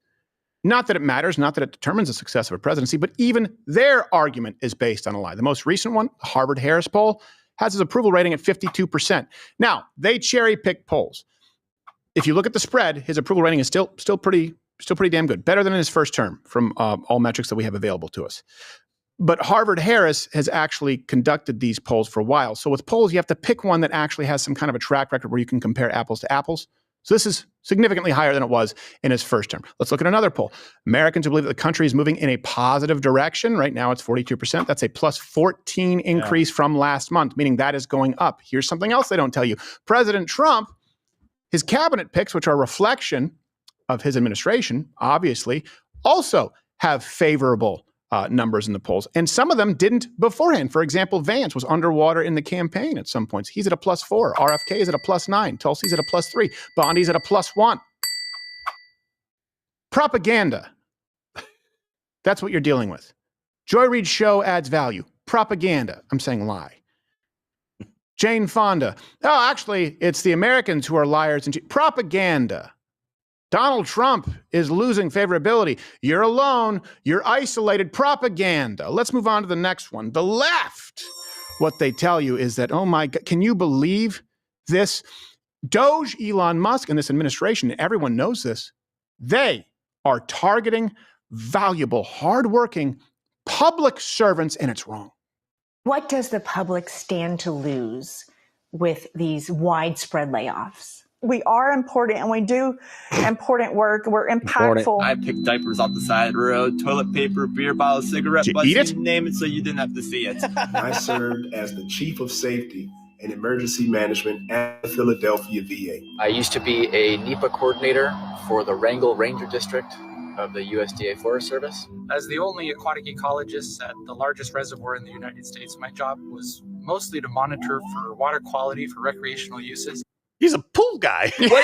Speaker 2: Not that it matters, not that it determines the success of a presidency, but even their argument is based on a lie. The most recent one, the Harvard-Harris poll, has his approval rating at 52%. Now, they cherry-pick polls. If you look at the spread, his approval rating is still pretty damn good. Better than in his first term from all metrics that we have available to us. But Harvard-Harris has actually conducted these polls for a while. So with polls, you have to pick one that actually has some kind of a track record where you can compare apples to apples. So this is significantly higher than it was in his first term. Let's look at another poll. Americans who believe that the country is moving in a positive direction. Right now, it's 42%. That's a plus 14 increase from last month, meaning that is going up. Here's something else they don't tell you. President Trump, his cabinet picks, which are a reflection of his administration, obviously, also have favorable numbers in the polls. And some of them didn't beforehand. For example, Vance was underwater in the campaign at some points. He's at a +4. RFK is at a +9. Tulsi's at a +3. Bondi's at a +1. Propaganda. That's what you're dealing with. Joy Reid's show adds value. Propaganda. I'm saying lie. Jane Fonda. Oh, actually, it's the Americans who are liars and propaganda. Donald Trump is losing favorability. You're alone. You're isolated. Propaganda. Let's move on to the next one. The left. What they tell you is that, oh my God, can you believe this? Doge, Elon Musk, and this administration, everyone knows this, they are targeting valuable, hardworking public servants, and it's wrong.
Speaker 17: What does the public stand to lose with these widespread layoffs? We are important and we do important work. We're impactful.
Speaker 18: I picked diapers off the side of the road, toilet paper, beer bottle, cigarette butts, you name it so you didn't have to see it.
Speaker 19: I served as the chief of safety and emergency management at the Philadelphia VA.
Speaker 20: I used to be a NEPA coordinator for the Wrangell Ranger District of the USDA Forest Service.
Speaker 21: As the only aquatic ecologist at the largest reservoir in the United States, my job was mostly to monitor for water quality for recreational uses.
Speaker 3: He's a pool guy.
Speaker 5: You put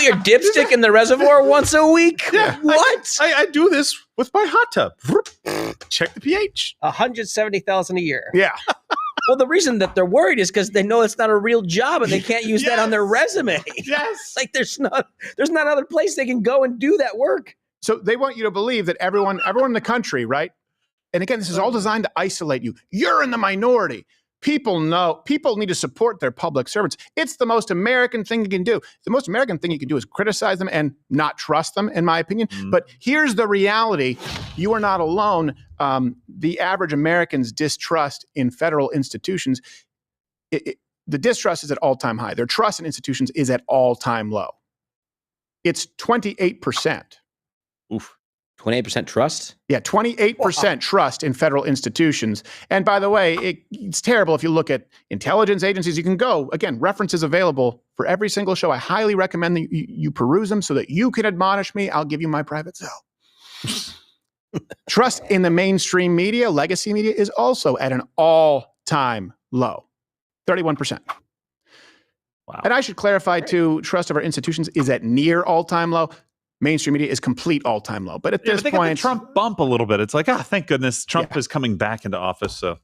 Speaker 5: your dipstick in the reservoir once a week?
Speaker 3: Yeah,
Speaker 5: What?
Speaker 3: I do this with my hot tub. Check the pH.
Speaker 9: 170,000 a year.
Speaker 2: Yeah.
Speaker 5: Well, the reason that they're worried is because they know it's not a real job and they can't use that on their resume.
Speaker 3: Yes.
Speaker 5: Like there's not other place they can go and do that work.
Speaker 2: So they want you to believe that everyone in the country, right? And again, this is all designed to isolate you. You're in the minority. People need to support their public servants. It's the most American thing you can do. The most American thing you can do is criticize them and not trust them, in my opinion. But here's the reality. You are not alone. The average American's distrust in federal institutions, the distrust is at all-time high. Their trust in institutions is at all-time low. It's 28%.
Speaker 5: Oof. 28% trust?
Speaker 2: Yeah, 28% trust in federal institutions. And by the way, it's terrible if you look at intelligence agencies. You can go, again, references available for every single show. I highly recommend that you peruse them so that you can admonish me. I'll give you my private cell. Trust in the mainstream media, legacy media, is also at an all-time low, 31%. Wow. And I should clarify, too, trust of our institutions is at near all-time low. Mainstream media is complete all-time low. But at this
Speaker 3: point, got the Trump bump a little bit. It's like, thank goodness Trump is coming back into office. So,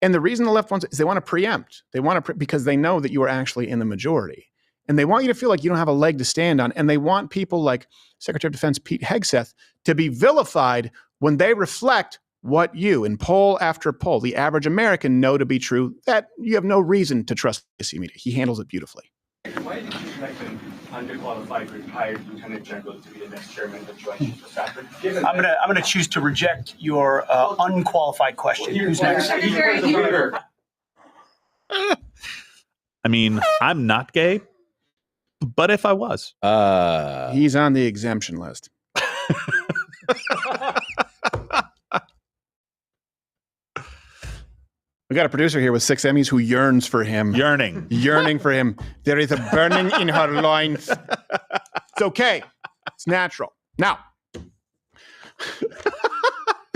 Speaker 2: And the reason the left wants it is they want to preempt. They want to because they know that you are actually in the majority. And they want you to feel like you don't have a leg to stand on. And they want people like Secretary of Defense Pete Hegseth to be vilified when they reflect what you, in poll after poll, the average American know to be true, that you have no reason to trust legacy media. He handles it beautifully.
Speaker 22: Why did you select an underqualified retired lieutenant general to be the next chairman of the Joint Chiefs of Staff? I'm gonna choose to reject your unqualified question. Who's next?
Speaker 3: I mean, I'm not gay, but if I was,
Speaker 2: he's on the exemption list. We got a producer here with 6 Emmys who yearns for him. Yearning for him. There is a burning in her loins. It's okay. It's natural. Now,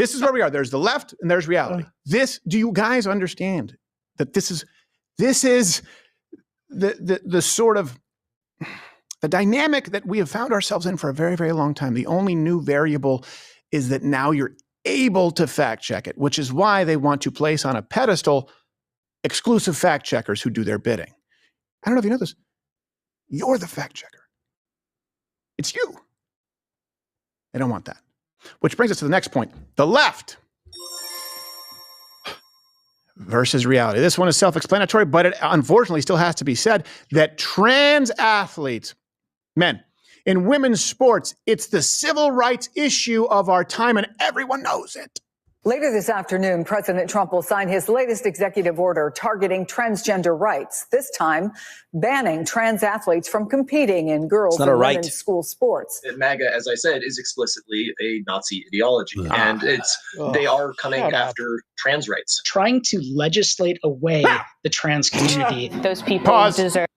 Speaker 2: This is where we are. There's the left and there's reality. Do you guys understand that this is the sort of the dynamic that we have found ourselves in for a very, very long time? The only new variable is that now you're able to fact check it, which is why they want to place on a pedestal exclusive fact checkers who do their bidding. I don't know if you know this. You're the fact checker. It's you. They don't want that. Which brings us to the next point. The left versus reality. This one is self-explanatory, but it unfortunately still has to be said that trans athletes, men, in women's sports, it's the civil rights issue of our time, and everyone knows it.
Speaker 1: Later this afternoon, President Trump will sign his latest executive order targeting transgender rights, this time banning trans athletes from competing in girls and women's school sports.
Speaker 4: MAGA, as I said, is explicitly a Nazi ideology, and they are coming after trans rights.
Speaker 23: Trying to legislate away the trans community.
Speaker 24: Those people deserve.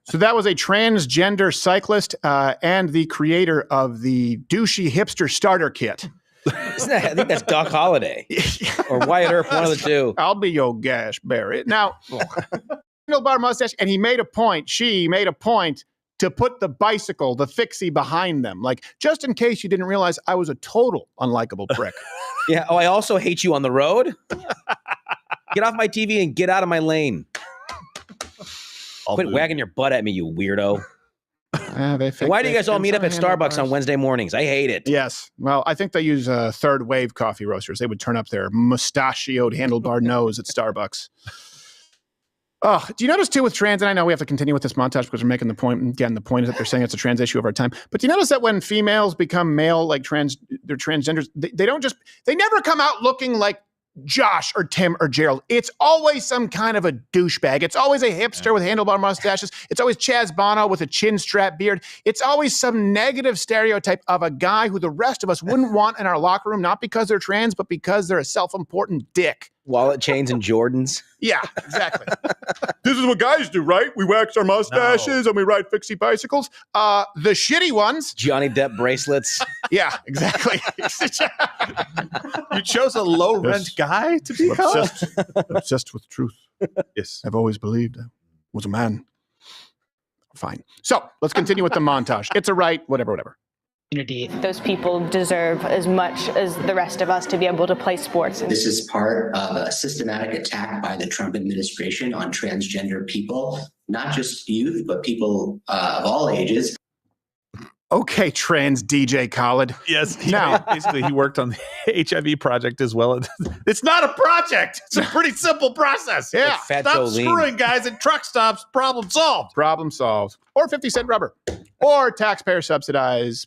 Speaker 2: So that was a transgender cyclist and the creator of the douchey hipster starter kit.
Speaker 5: I think that's Doc Holliday or Wyatt Earp, one of the two.
Speaker 2: I'll be your gas berry. Now, handlebar mustache, and she made a point to put the bicycle, the fixie behind them. Like, just in case you didn't realize I was a total unlikable prick.
Speaker 5: Yeah. Oh, I also hate you on the road. Get off my TV and get out of my lane. Quit wagging your butt at me, you weirdo. Why do you guys all meet up at Starbucks on Wednesday mornings? I hate it.
Speaker 2: Yes. Well, I think they use third wave coffee roasters. They would turn up their mustachioed handlebar nose at Starbucks. Oh, do you notice too with trans, and I know we have to continue with this montage because we're making the point, again, the point is that they're saying it's a trans issue of our time. But do you notice that when females become male, like they're transgenders, they never come out looking like Josh or Tim or Gerald. It's always some kind of a douchebag. It's always a hipster with handlebar mustaches. It's always Chaz Bono with a chin strap beard. It's always some negative stereotype of a guy who the rest of us wouldn't want in our locker room, not because they're trans, but because they're a self-important dick.
Speaker 5: Wallet chains and Jordans.
Speaker 2: Yeah, exactly. This is what guys do, right? We wax our mustaches and we ride fixie bicycles. The shitty ones.
Speaker 5: Johnny Depp bracelets.
Speaker 2: Yeah, exactly.
Speaker 3: You chose a low-rent guy to be
Speaker 2: obsessed with truth.
Speaker 3: Yes.
Speaker 2: I've always believed I was a man. Fine. So let's continue with the montage. It's a right, whatever.
Speaker 24: Those people deserve as much as the rest of us to be able to play sports.
Speaker 25: This is part of a systematic attack by the Trump administration on transgender people, not just youth, but people of all ages.
Speaker 2: Okay, trans DJ Khaled.
Speaker 3: Yes. Basically, he worked on the HIV project as well. It's not a project. It's a pretty simple process.
Speaker 2: Yeah.
Speaker 3: Like stop screwing guys at truck stops. Problem solved.
Speaker 2: Problem solved. Or 50-cent rubber. Or taxpayer subsidized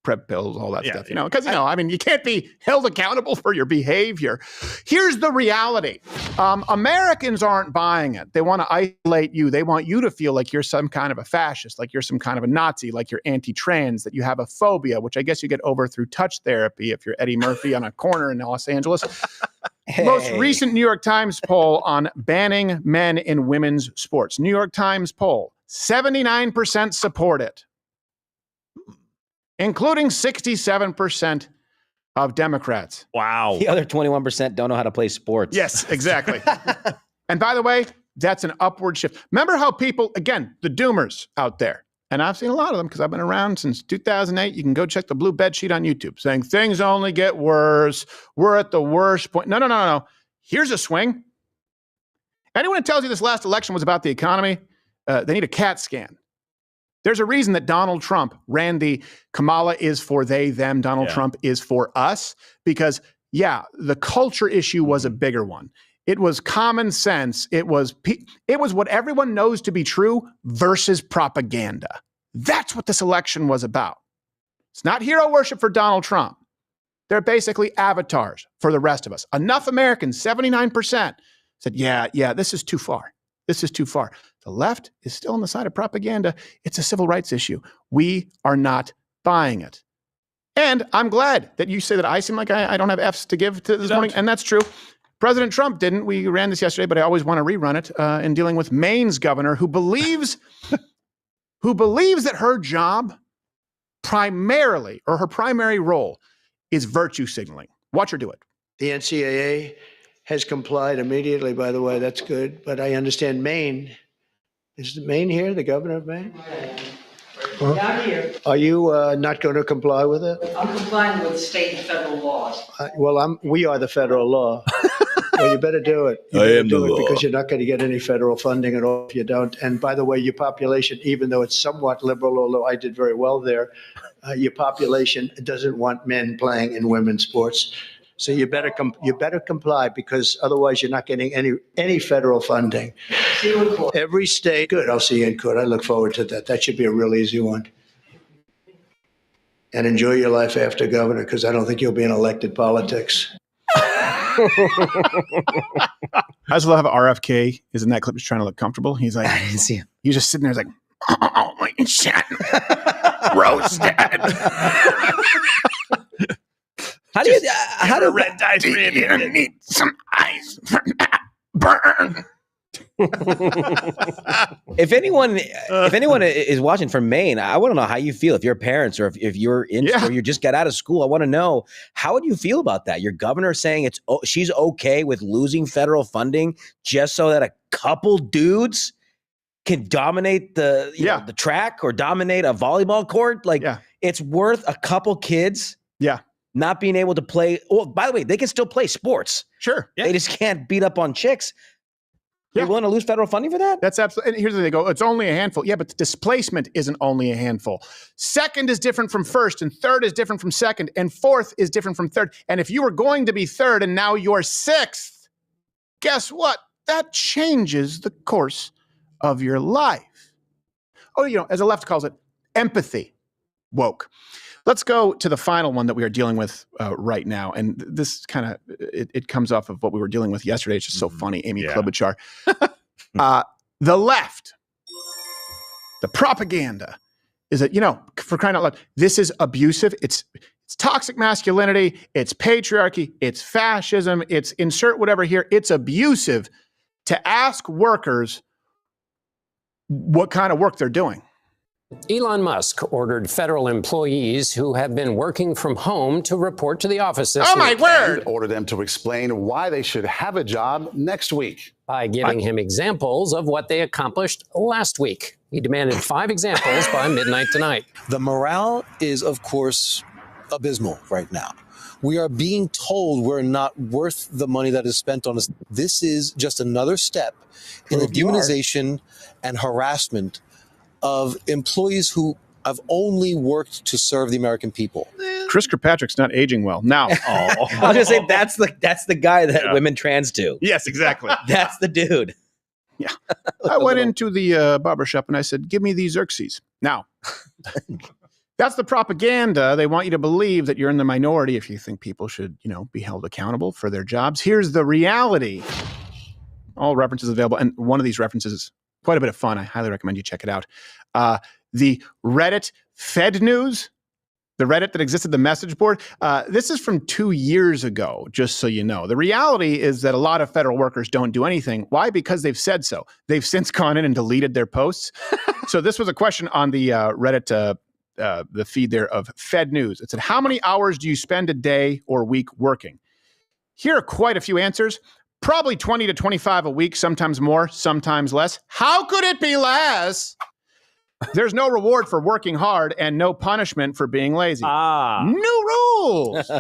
Speaker 2: PrEP pills, all that stuff, because, I mean, you can't be held accountable for your behavior. Here's the reality. Americans aren't buying it. They want to isolate you. They want you to feel like you're some kind of a fascist, like you're some kind of a Nazi, like you're anti-trans, that you have a phobia, which I guess you get over through touch therapy if you're Eddie Murphy on a corner in Los Angeles. Hey. Most recent New York Times poll on banning men in women's sports. New York Times poll, 79% support it, including 67% of Democrats.
Speaker 3: Wow.
Speaker 5: The other 21% don't know how to play sports.
Speaker 2: Yes, exactly. And by the way, that's an upward shift. Remember how people, again, the doomers out there, and I've seen a lot of them because I've been around since 2008. You can go check the blue bed sheet on YouTube saying things only get worse. We're at the worst point. No. Here's a swing. Anyone who tells you this last election was about the economy, they need a CAT scan. There's a reason that Donald Trump ran the Kamala is for they, them, Donald Trump is for us. Because, the culture issue was a bigger one. It was common sense. It was what everyone knows to be true versus propaganda. That's what this election was about. It's not hero worship for Donald Trump. They're basically avatars for the rest of us. Enough Americans, 79%, said, this is too far. This is too far. The left is still on the side of propaganda. It's a civil rights issue. We are not buying it. And I'm glad that you say that I seem like I don't have F's to give to this morning. And that's true. President Trump didn't. We ran this yesterday, but I always want to rerun it in dealing with Maine's governor who believes that her job primarily, or her primary role, is virtue signaling. Watch her do it.
Speaker 6: The NCAA has complied immediately, by the way. That's good. But I understand Maine. Is Maine here, the governor of Maine?
Speaker 7: Not here.
Speaker 6: Are you not going to comply with it?
Speaker 7: I'm complying with state and federal laws.
Speaker 6: We are the federal law. Well, you better do it. You better do it because you're not going to get any federal funding at all if you don't. And by the way, your population, even though it's somewhat liberal, although I did very well there, your population doesn't want men playing in women's sports. So you better comply because otherwise you're not getting any federal funding.
Speaker 7: See you in court.
Speaker 6: Every state. Good. I'll see you in court. I look forward to that. That should be a real easy one. And enjoy your life after governor because I don't think you'll be in elected politics.
Speaker 2: I also love how RFK is in that clip just trying to look comfortable. He's like, I didn't see him. He's just sitting there. He's like, oh my shit, roasted.
Speaker 5: How do you?
Speaker 2: How do red dye need some ice for that burn?
Speaker 5: If anyone is watching from Maine, I want to know how you feel. If you're parents or if you're in or you just got out of school, I want to know, how would you feel about that? Your governor saying she's okay with losing federal funding just so that a couple dudes can dominate the track or dominate a volleyball court. Like it's worth a couple kids.
Speaker 2: Yeah.
Speaker 5: Not being able to play. Well, by the way, they can still play sports.
Speaker 2: Sure.
Speaker 5: Yeah. They just can't beat up on chicks. You're willing to lose federal funding for that?
Speaker 2: That's absolutely. And here's the thing: they go, it's only a handful. Yeah, but the displacement isn't only a handful. Second is different from first, and third is different from second, and fourth is different from third. And if you were going to be third and now you're sixth, guess what? That changes the course of your life. Oh, as the left calls it, empathy. Woke. Let's go to the final one that we are dealing with right now. And this kind of, it comes off of what we were dealing with yesterday. It's just so funny. Amy Klobuchar. The left, the propaganda is that, for crying out loud, this is abusive. It's toxic masculinity. It's patriarchy. It's fascism. It's insert whatever here. It's abusive to ask workers what kind of work they're doing.
Speaker 8: Elon Musk ordered federal employees who have been working from home to report to the office this week.
Speaker 10: Oh, my word! Ordered them to explain why they should have a job next week.
Speaker 8: By giving him examples of what they accomplished last week. He demanded 5 examples by midnight tonight.
Speaker 11: The morale is, of course, abysmal right now. We are being told we're not worth the money that is spent on us. This is just another step in the demonization and harassment of employees who have only worked to serve the American people.
Speaker 2: Chris Kirkpatrick's not aging well. Now,
Speaker 5: I was gonna say that's the guy that women trans to.
Speaker 2: Yes, exactly.
Speaker 5: That's the dude.
Speaker 2: Yeah. I went into the barbershop and I said, give me these Xerxes. Now, that's the propaganda. They want you to believe that you're in the minority if you think people should, be held accountable for their jobs. Here's the reality. All references available. And one of these references is quite a bit of fun. I highly recommend you check it out. The Reddit Fed News, the Reddit that existed, the message board. This is from 2 years ago, just so you know. The reality is that a lot of federal workers don't do anything. Why? Because they've said so. They've since gone in and deleted their posts. So this was a question on the Reddit, the feed there of Fed News. It said, how many hours do you spend a day or week working? Here are quite a few answers. Probably 20 to 25 a week, sometimes more, sometimes less. How could it be less? There's no reward for working hard and no punishment for being lazy. New rules.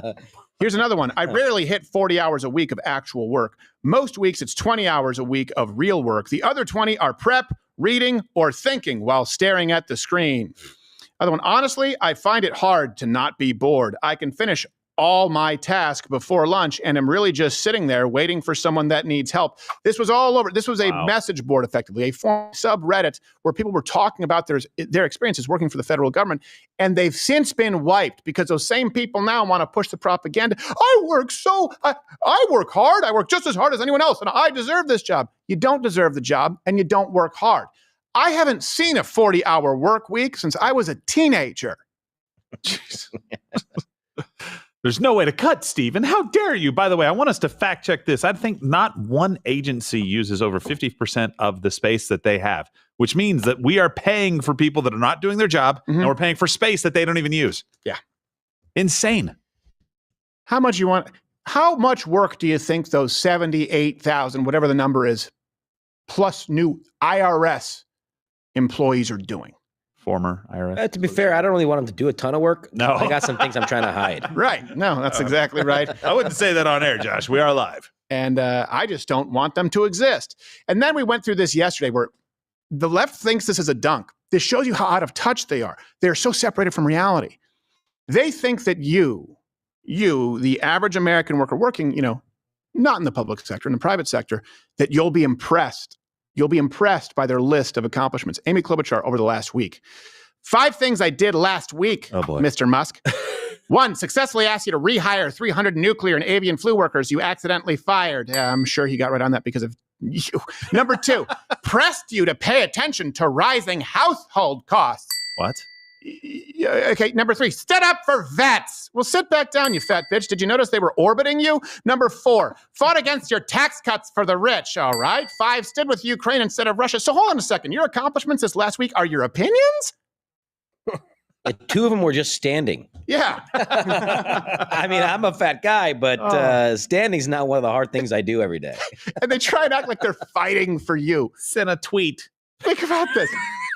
Speaker 2: Here's another one. I rarely hit 40 hours a week of actual work. Most weeks, it's 20 hours a week of real work. The other 20 are prep, reading, or thinking while staring at the screen. Other one. Honestly, I find it hard to not be bored. I can finish all my tasks before lunch and am really just sitting there waiting for someone that needs help. This was all over. This was a message board, effectively, a subreddit where people were talking about their experiences working for the federal government, and they've since been wiped because those same people now want to push the propaganda. I work hard. I work just as hard as anyone else, and I deserve this job. You don't deserve the job, and you don't work hard. I haven't seen a 40-hour work week since I was a teenager.
Speaker 3: There's no way to cut, Stephen. How dare you? By the way, I want us to fact check this. I think not one agency uses over 50% of the space that they have, which means that we are paying for people that are not doing their job, and we're paying for space that they don't even use.
Speaker 2: Yeah.
Speaker 3: Insane.
Speaker 2: How much work do you think those 78,000, whatever the number is, plus new IRS employees are doing?
Speaker 3: Former IRS.
Speaker 5: To be fair, I don't really want them to do a ton of work.
Speaker 3: No.
Speaker 5: I got some things I'm trying to hide.
Speaker 2: Right. No, that's exactly right.
Speaker 3: I wouldn't say that on air, Josh. We are live.
Speaker 2: And I just don't want them to exist. And then we went through this yesterday where the left thinks this is a dunk. This shows you how out of touch they are. They're so separated from reality. They think that you, the average American worker working, not in the public sector, in the private sector, that you'll be impressed. You'll be impressed by their list of accomplishments. Amy Klobuchar over the last week. 5 things I did last week, Mr. Musk. 1, successfully asked you to rehire 300 nuclear and avian flu workers you accidentally fired. I'm sure he got right on that because of you. Number 2, pressed you to pay attention to rising household costs.
Speaker 3: What?
Speaker 2: Okay, number 3, stood up for vets. Well, sit back down, you fat bitch. Did you notice they were orbiting you? Number 4, fought against your tax cuts for the rich, all right? 5, stood with Ukraine instead of Russia. So hold on a second. Your accomplishments this last week are your opinions?
Speaker 5: 2 of them were just standing.
Speaker 2: Yeah.
Speaker 5: I mean, I'm a fat guy, but standing's not one of the hard things I do every day.
Speaker 2: And they try and act like they're fighting for you.
Speaker 3: Send a tweet.
Speaker 2: Think about this.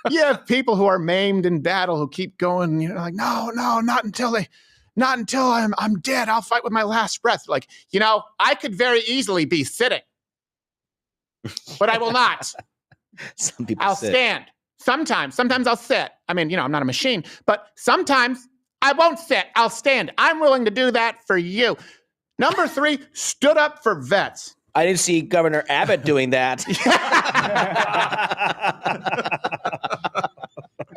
Speaker 2: You have people who are maimed in battle who keep going, like, no, not until I'm dead. I'll fight with my last breath. Like, I could very easily be sitting, but I will not.
Speaker 5: Some people
Speaker 2: I'll stand. Sometimes I'll sit. I mean, I'm not a machine, but sometimes I won't sit. I'll stand. I'm willing to do that for you. Number 3, stood up for vets.
Speaker 5: I didn't see Governor Abbott doing that.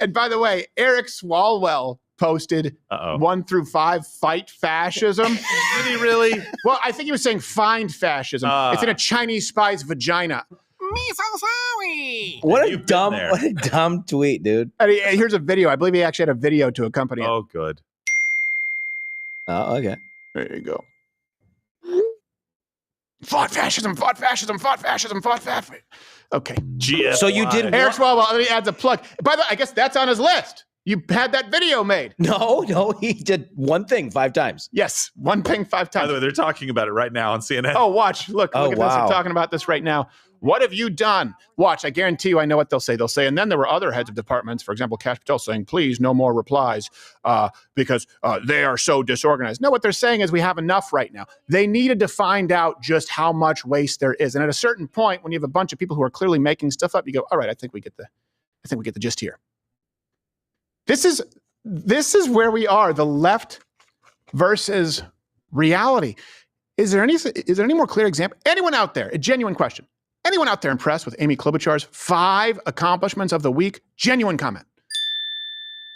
Speaker 2: And by the way, Eric Swalwell posted 1 through 5, fight fascism.
Speaker 3: Did he really?
Speaker 2: Well, I think he was saying find fascism. It's in a Chinese spy's vagina. Me so sorry.
Speaker 5: What a dumb tweet, dude.
Speaker 2: And here's a video. I believe he actually had a video to accompany it.
Speaker 3: Oh, good.
Speaker 5: Oh, okay.
Speaker 2: There you go. Fought fascism, fought fascism, fought fascism, fought fascism. Okay.
Speaker 5: So you did
Speaker 2: Eric Swalwell, he adds a plug. By the way, I guess that's on his list. You had that video made.
Speaker 5: No, he did one thing 5 times.
Speaker 2: Yes, one thing 5 times.
Speaker 3: By the way, they're talking about it right now on CNN.
Speaker 2: Oh, watch. Look at this. They're talking about this right now. What have you done? Watch. I guarantee you I know what they'll say. They'll say, and then there were other heads of departments, for example, Kash Patel, saying, please, no more replies because they are so disorganized. No, what they're saying is we have enough right now. They needed to find out just how much waste there is. And at a certain point, when you have a bunch of people who are clearly making stuff up, you go, all right, I think we get the gist here. This is where we are, the left versus reality. Is there any more clear example? Anyone out there, a genuine question. Anyone out there impressed with Amy Klobuchar's 5 accomplishments of the week? Genuine comment.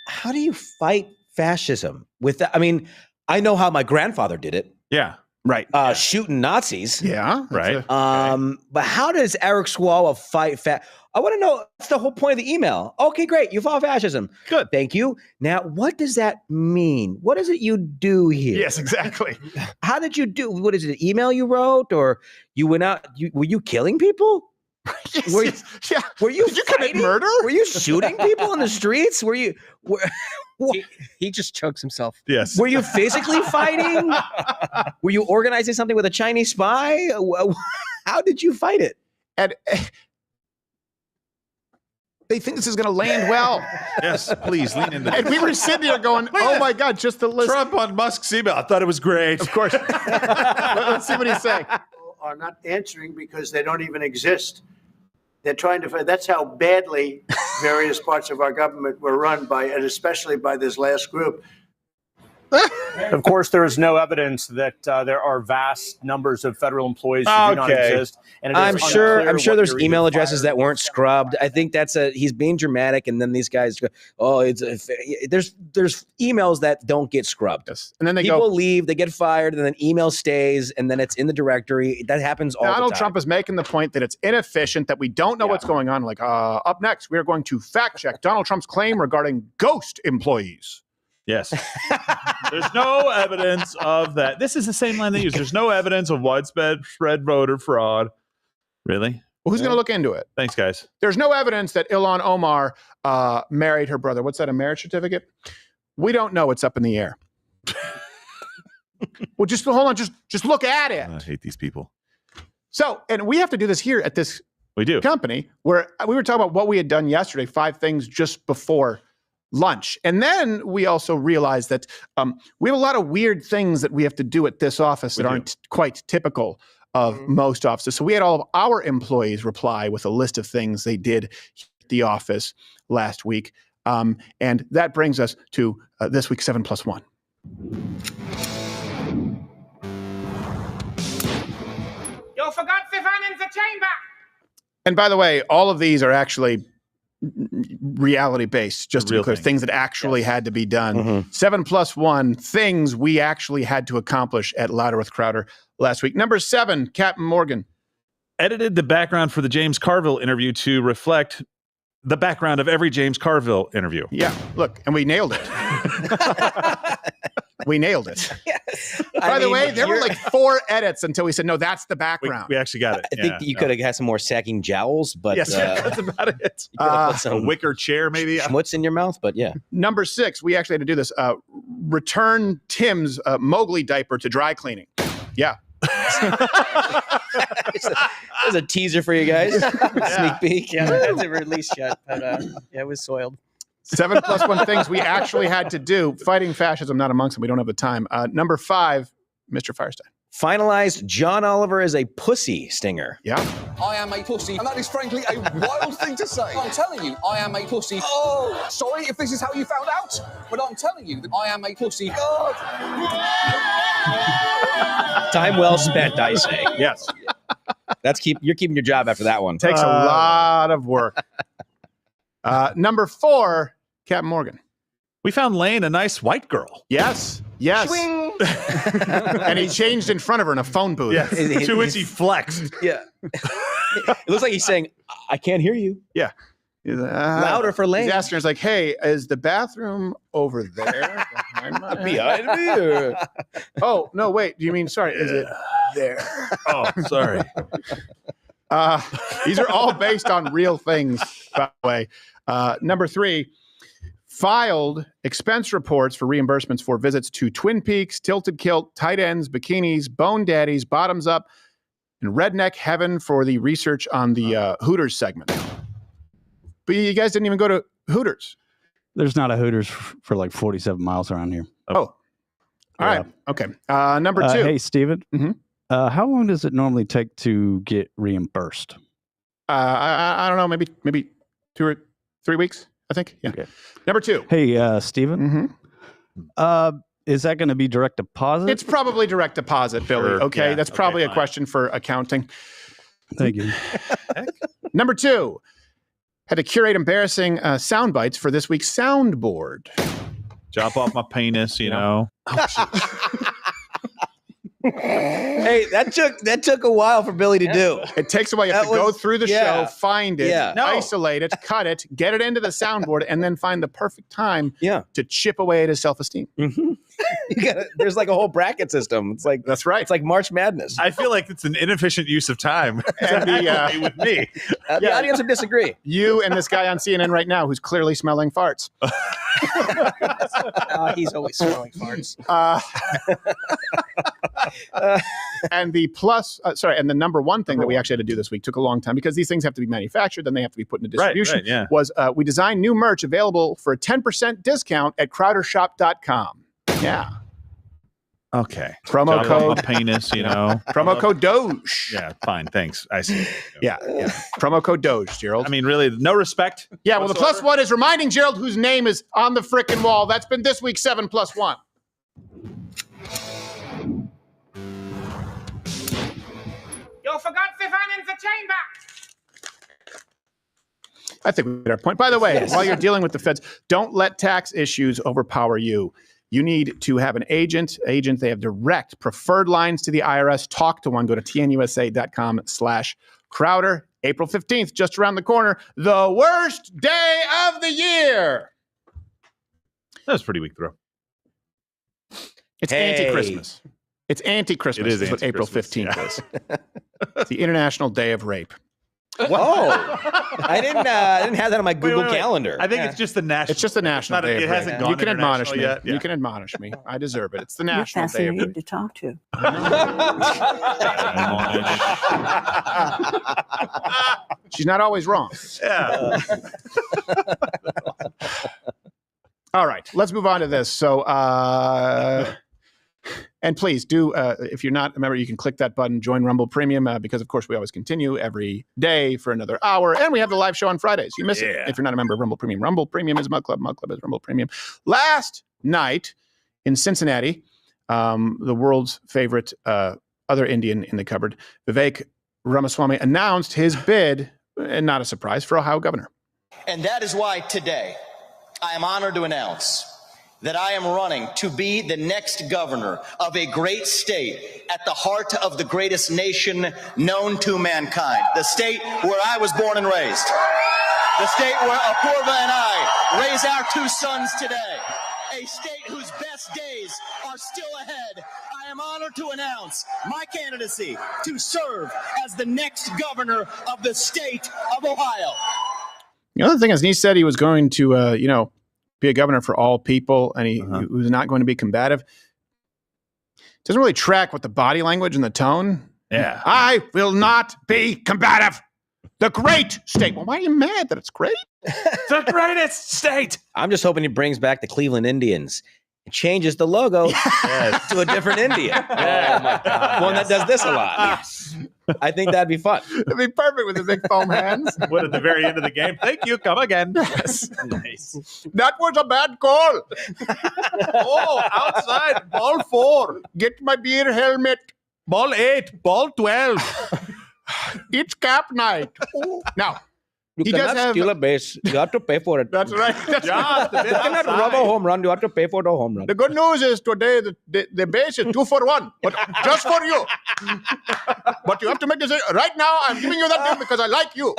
Speaker 5: How do you fight fascism with that? I mean, I know how my grandfather did it.
Speaker 3: Yeah.
Speaker 2: Right.
Speaker 5: Shooting Nazis.
Speaker 2: Yeah.
Speaker 3: Right.
Speaker 5: But how does Eric Swalwell fight I want to know. That's the whole point of the email. Okay, great. You fought fascism.
Speaker 3: Good.
Speaker 5: Thank you. Now, what does that mean? What is it you do here?
Speaker 2: Yes, exactly.
Speaker 5: How did you do? What is it? An email you wrote, or you went out? Were you killing people?
Speaker 2: Yes,
Speaker 5: were,
Speaker 2: yes, yeah.
Speaker 5: Were you
Speaker 2: Did you commit murder?
Speaker 5: Were you shooting people in the streets?
Speaker 9: He just chokes himself.
Speaker 3: Yes.
Speaker 5: Were you physically fighting? Were you organizing something with a Chinese spy? How did you fight it?
Speaker 2: And they think this is going to land well.
Speaker 3: Yes, please lean into
Speaker 2: And we were sitting there going, oh my God, just the list.
Speaker 3: Trump on Musk's email. I thought it was great.
Speaker 2: Of course. Let's see what he's saying.
Speaker 6: Are not answering because they don't even exist. They're trying to find. That's how badly various parts of our government were run by, and especially by this last group.
Speaker 22: Of course, there is no evidence that there are vast numbers of federal employees who do not exist. And
Speaker 5: I'm sure there's email addresses that weren't scrubbed. I think he's being dramatic, and then these guys go, there's emails that don't get scrubbed.
Speaker 2: Yes. And then
Speaker 5: people leave, they get fired, and then email stays, and then it's in the directory. That happens all the time.
Speaker 2: Donald Trump is making the point that it's inefficient, that we don't know what's going on. Like, up next, we are going to fact check Donald Trump's claim regarding ghost employees.
Speaker 3: Yes. There's no evidence of that. This is the same line they use. There's no evidence of widespread voter fraud. Really?
Speaker 2: Well, who's going to look into it?
Speaker 3: Thanks, guys.
Speaker 2: There's no evidence that Ilhan Omar married her brother. What's that, a marriage certificate? We don't know. It's up in the air. Well, just hold on. Just look at it.
Speaker 3: I hate these people.
Speaker 2: So, and we have to do this here at this company where we were talking about what we had done yesterday, 5 things just before lunch. And then we also realized that we have a lot of weird things that we have to do at this office that aren't quite typical of most offices. So we had all of our employees reply with a list of things they did at the office last week. And that brings us to this week's 7+1.
Speaker 12: You forgot to fan in the chamber.
Speaker 2: And by the way, all of these are actually reality-based, just to be clear, things that actually had to be done. 7+1 things we actually had to accomplish at Louder with Crowder last week. Number 7, Captain Morgan.
Speaker 3: Edited the background for the James Carville interview to reflect the background of every James Carville interview.
Speaker 2: Yeah, look, and we nailed it. We nailed it.
Speaker 5: Yes.
Speaker 2: By the way, there were like 4 edits until we said, no, that's the background.
Speaker 3: We actually got it.
Speaker 5: I think you could have had some more sagging jowls, but
Speaker 2: yes, that's about it.
Speaker 5: You could have put some
Speaker 3: a wicker chair, maybe.
Speaker 5: Schmutz in your mouth, but yeah.
Speaker 2: Number 6, we actually had to do this. Return Tim's Mowgli diaper to dry cleaning. Yeah.
Speaker 5: There's a teaser for you guys. Sneak peek.
Speaker 9: Yeah, that's a release shot, but it was soiled.
Speaker 2: 7+1 things we actually had to do. Fighting fascism, not amongst them. We don't have the time. Number 5, Mr. Firestein.
Speaker 5: Finalized John Oliver as a pussy stinger.
Speaker 2: Yeah.
Speaker 13: I am a pussy, and that is frankly a wild thing to say. I'm telling you, I am a pussy. Oh, sorry if this is how you found out, but I'm telling you that I am a pussy. God.
Speaker 5: Time well spent, I say.
Speaker 2: Yes.
Speaker 5: You're keeping your job after that one.
Speaker 2: Takes a lot of work. Number 4, Captain Morgan.
Speaker 3: We found Lane a nice white girl.
Speaker 2: Yes. Swing. And he changed in front of her in a phone booth.
Speaker 3: Yes. To which he flexed.
Speaker 5: Yeah. It looks like he's saying, I can't hear you.
Speaker 2: Yeah.
Speaker 5: Louder for Lane.
Speaker 2: He's asking her, he's like, hey, is the bathroom over there?
Speaker 5: Behind me? Or?
Speaker 2: Oh, no, wait. Do you mean, sorry, is it there?
Speaker 3: Oh, sorry.
Speaker 2: These are all based on real things, by the way. Number 3, filed expense reports for reimbursements for visits to Twin Peaks, Tilted Kilt, Tight Ends, Bikinis, Bone Daddies, Bottoms Up, and Redneck Heaven for the research on the Hooters segment. But you guys didn't even go to Hooters.
Speaker 14: There's not a Hooters for like 47 miles around here.
Speaker 2: Oh. All right. Okay. Number 2.
Speaker 14: Hey, Steven. How long does it normally take to get reimbursed?
Speaker 2: I don't know. Maybe 2 or 3 weeks, I think. Yeah. Okay. Number 2.
Speaker 14: Hey, Steven. Is that going to be direct deposit?
Speaker 2: It's probably direct deposit, Billy.
Speaker 3: Sure.
Speaker 2: Okay.
Speaker 3: Yeah.
Speaker 2: That's probably a question for accounting.
Speaker 14: Thank you.
Speaker 2: Number 2. Had to curate embarrassing sound bites for this week's soundboard.
Speaker 3: Chop off my penis, you know.
Speaker 5: Hey, that took a while for Billy to do.
Speaker 2: It takes a while. You have to go through the show, find it, isolate it, cut it, get it into the soundboard, and then find the perfect time to chip away at his self-esteem.
Speaker 5: There's like a whole bracket system. It's like
Speaker 2: that's right.
Speaker 5: It's like March Madness.
Speaker 3: I feel like it's an inefficient use of time.
Speaker 2: And
Speaker 3: with me.
Speaker 5: The audience would disagree.
Speaker 2: You and this guy on CNN right now who's clearly smelling farts.
Speaker 9: He's always smelling farts.
Speaker 2: And the and the number 1 thing that we actually had to do this week took a long time because these things have to be manufactured, then they have to be put into distribution.
Speaker 3: Right,
Speaker 2: was we designed new merch available for a 10% discount at crowdershop.com. Yeah.
Speaker 3: Okay.
Speaker 2: Promo code
Speaker 3: penis, you know.
Speaker 2: Promo code Doge.
Speaker 3: Yeah, fine. Thanks. I see.
Speaker 2: Yeah. Promo code Doge, Gerald.
Speaker 3: I mean, really, no respect.
Speaker 2: Yeah, well, the +1 is reminding Gerald whose name is on the frickin' wall. That's been this week's 7+1.
Speaker 12: You forgot to fan in the chamber.
Speaker 2: I think we made our point. By the way, while you're dealing with the feds, don't let tax issues overpower you. You need to have an agent. They have direct preferred lines to the IRS. Talk to one. Go to tnusa.com/Crowder. April 15th, just around the corner. The worst day of the year.
Speaker 3: That was a pretty weak throw.
Speaker 2: It's anti-Christmas. It's anti-Christmas.
Speaker 3: It is
Speaker 2: what April 15th is. It's the International Day of Rape.
Speaker 5: Oh, I didn't have that on my Google Calendar.
Speaker 3: I think it's just the national.
Speaker 2: It's just the national day.
Speaker 3: It hasn't gone.
Speaker 2: You can admonish me.
Speaker 3: yet. Yeah.
Speaker 2: You can admonish me. I deserve it. It's the
Speaker 1: You're
Speaker 2: national day.
Speaker 1: fascinating to talk to.
Speaker 2: She's not always wrong.
Speaker 3: Yeah.
Speaker 2: All right, let's move on to this. So, and please do, if you're not a member, you can click that button, join Rumble Premium, because of course we always continue every day for another hour, and we have the live show on Fridays. You miss it if you're not a member of Rumble Premium. Rumble Premium is Mug Club. Mug Club is Rumble Premium. Last night in Cincinnati, the world's favorite other Indian in the cupboard, Vivek Ramaswamy, announced his bid, and not a surprise, for Ohio governor.
Speaker 15: And that is why today I am honored to announce that I am running to be the next governor of a great state at the heart of the greatest nation known to mankind, the state where I was born and raised, the state where Apurva and I raise our 2 sons today, a state whose best days are still ahead. I am honored to announce my candidacy to serve as the next governor of the state of Ohio.
Speaker 2: The other thing is, he said he was going to, be a governor for all people, and he was not going to be combative. Doesn't really track with the body language and the tone.
Speaker 3: Yeah.
Speaker 2: I will not be combative. The great state. Well, why are you mad that it's great?
Speaker 3: The greatest state.
Speaker 5: I'm just hoping he brings back the Cleveland Indians. It changes the logo to a different Indian. Oh my God. One that does this a lot. I think that'd be fun.
Speaker 2: It'd be perfect with the big foam hands.
Speaker 3: What at the very end of the game? Thank you. Come again.
Speaker 2: Yes.
Speaker 3: Nice.
Speaker 2: That was a bad call.
Speaker 3: Oh, outside. Ball 4.
Speaker 2: Get my beer helmet.
Speaker 3: Ball 8. Ball 12.
Speaker 2: It's cap night. Now,
Speaker 5: you cannot steal a base. You have to pay for it.
Speaker 2: That's right.
Speaker 5: You cannot rub a home run. You have to pay for the home run.
Speaker 2: The good news is today the base is 2 for 1, but just for you. But you have to make this right now. I'm giving you that deal because I like you.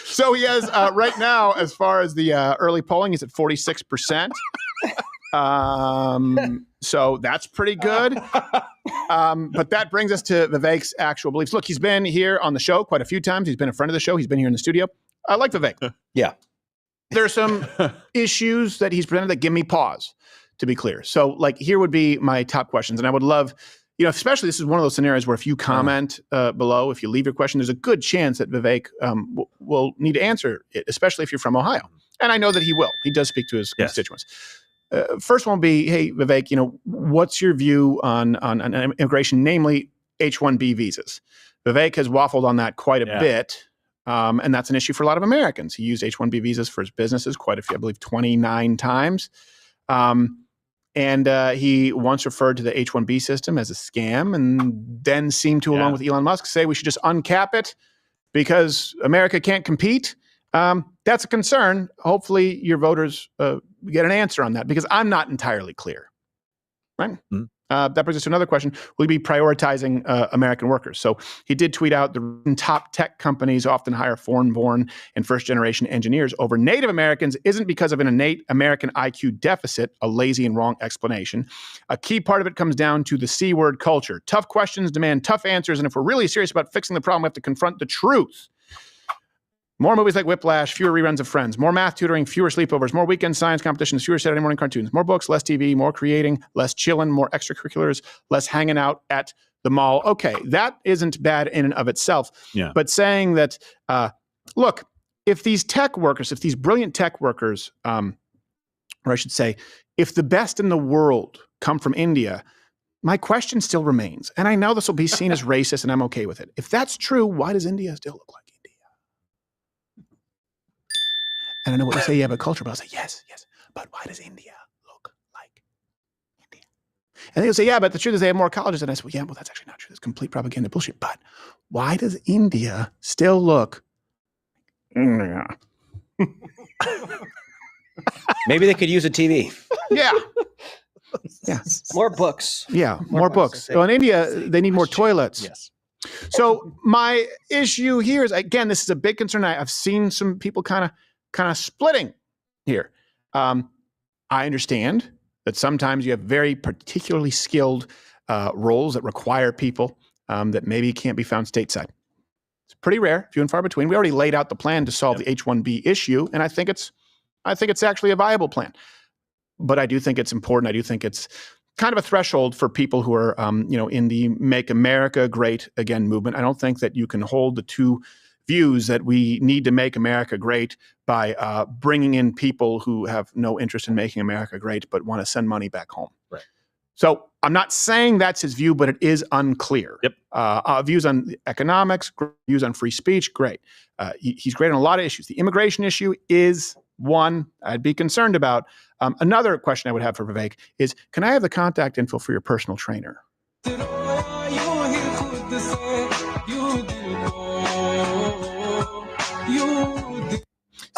Speaker 2: So he has right now, as far as the early polling, he's at 46%. So that's pretty good. But that brings us to Vivek's actual beliefs. Look, he's been here on the show quite a few times. He's been a friend of the show. He's been here in the studio. I like Vivek.
Speaker 5: Yeah.
Speaker 2: There's some issues that he's presented that give me pause, to be clear. So, like, here would be my top questions. And I would love, especially this is one of those scenarios where if you comment below, if you leave your question, there's a good chance that Vivek will need to answer it, especially if you're from Ohio. And I know that he will. He does speak to his constituents. First one will be, hey, Vivek, what's your view on immigration, namely H-1B visas? Vivek has waffled on that quite a bit, and that's an issue for a lot of Americans. He used H-1B visas for his businesses quite a few, I believe 29 times. And he once referred to the H-1B system as a scam, and then seemed to, along with Elon Musk, say we should just uncap it because America can't compete. That's a concern. Hopefully your voters get an answer on that, because I'm not entirely clear. Right? Mm-hmm. That brings us to another question. Will you be prioritizing American workers? So he did tweet out the top tech companies often hire foreign-born and first-generation engineers over Native Americans isn't because of an innate American IQ deficit, a lazy and wrong explanation. A key part of it comes down to the C-word culture. Tough questions demand tough answers, and if we're really serious about fixing the problem, we have to confront the truth. More movies like Whiplash, fewer reruns of Friends, more math tutoring, fewer sleepovers, more weekend science competitions, fewer Saturday morning cartoons, more books, less TV, more creating, less chilling, more extracurriculars, less hanging out at the mall. Okay, that isn't bad in and of itself.
Speaker 3: Yeah.
Speaker 2: But saying that, look, if these tech workers, if these brilliant tech workers, or I should say, if the best in the world come from India, my question still remains. And I know this will be seen as racist, and I'm okay with it. If that's true, why does India still look like India? And I know what you say, yeah, but culture, but I'll say, yes, but why does India look like India? And they'll say, yeah, but the truth is they have more colleges. And I say, well, yeah, well, that's actually not true. That's complete propaganda bullshit. But why does India still look India?
Speaker 5: Maybe they could use a TV.
Speaker 2: Yeah.
Speaker 9: More books.
Speaker 2: Yeah, more books. So in India, they need more toilets.
Speaker 9: Yes.
Speaker 2: So my issue here is, again, this is a big concern. I've seen some people kind of splitting here. I understand that sometimes you have very particularly skilled roles that require people that maybe can't be found stateside. It's pretty rare, few and far between. We already laid out the plan to solve the H-1B issue, and I think it's actually a viable plan. But I do think it's important. I do think it's kind of a threshold for people who are, in the Make America Great Again movement. I don't think that you can hold the two views that we need to make America great by bringing in people who have no interest in making America great but want to send money back home.
Speaker 3: Right.
Speaker 2: So I'm not saying that's his view, but it is unclear.
Speaker 3: Yep.
Speaker 2: Views on economics, views on free speech, great. He's great on a lot of issues. The immigration issue is one I'd be concerned about. Another question I would have for Vivek is, can I have the contact info for your personal trainer?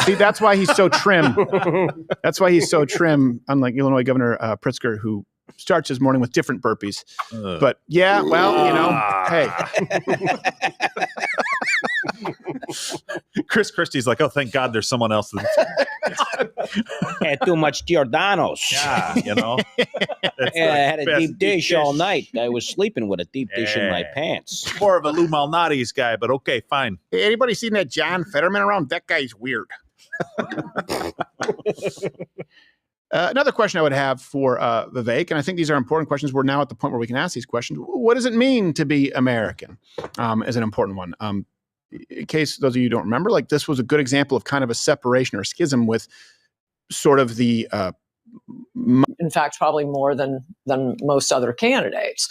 Speaker 2: See, that's why he's so trim. That's why he's so trim, unlike Illinois Governor Pritzker, who starts his morning with different burpees. But yeah, well, hey.
Speaker 3: Chris Christie's like, oh, thank God there's someone else.
Speaker 5: Had too much Giordano's.
Speaker 3: Yeah,
Speaker 5: I had a deep dish all night. I was sleeping with a deep dish in my pants.
Speaker 3: More of a Lou Malnati's guy, but okay, fine.
Speaker 2: Hey, anybody seen that John Fetterman around? That guy's weird. Another question I would have for Vivek, and I think these are important questions. We're now at the point where we can ask these questions. What does it mean to be American? Is an important one. In case those of you don't remember, like this was a good example of kind of a separation or schism with sort of the
Speaker 16: in fact, probably more than most other candidates.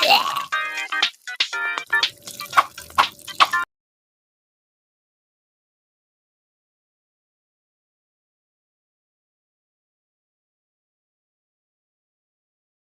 Speaker 17: Yeah.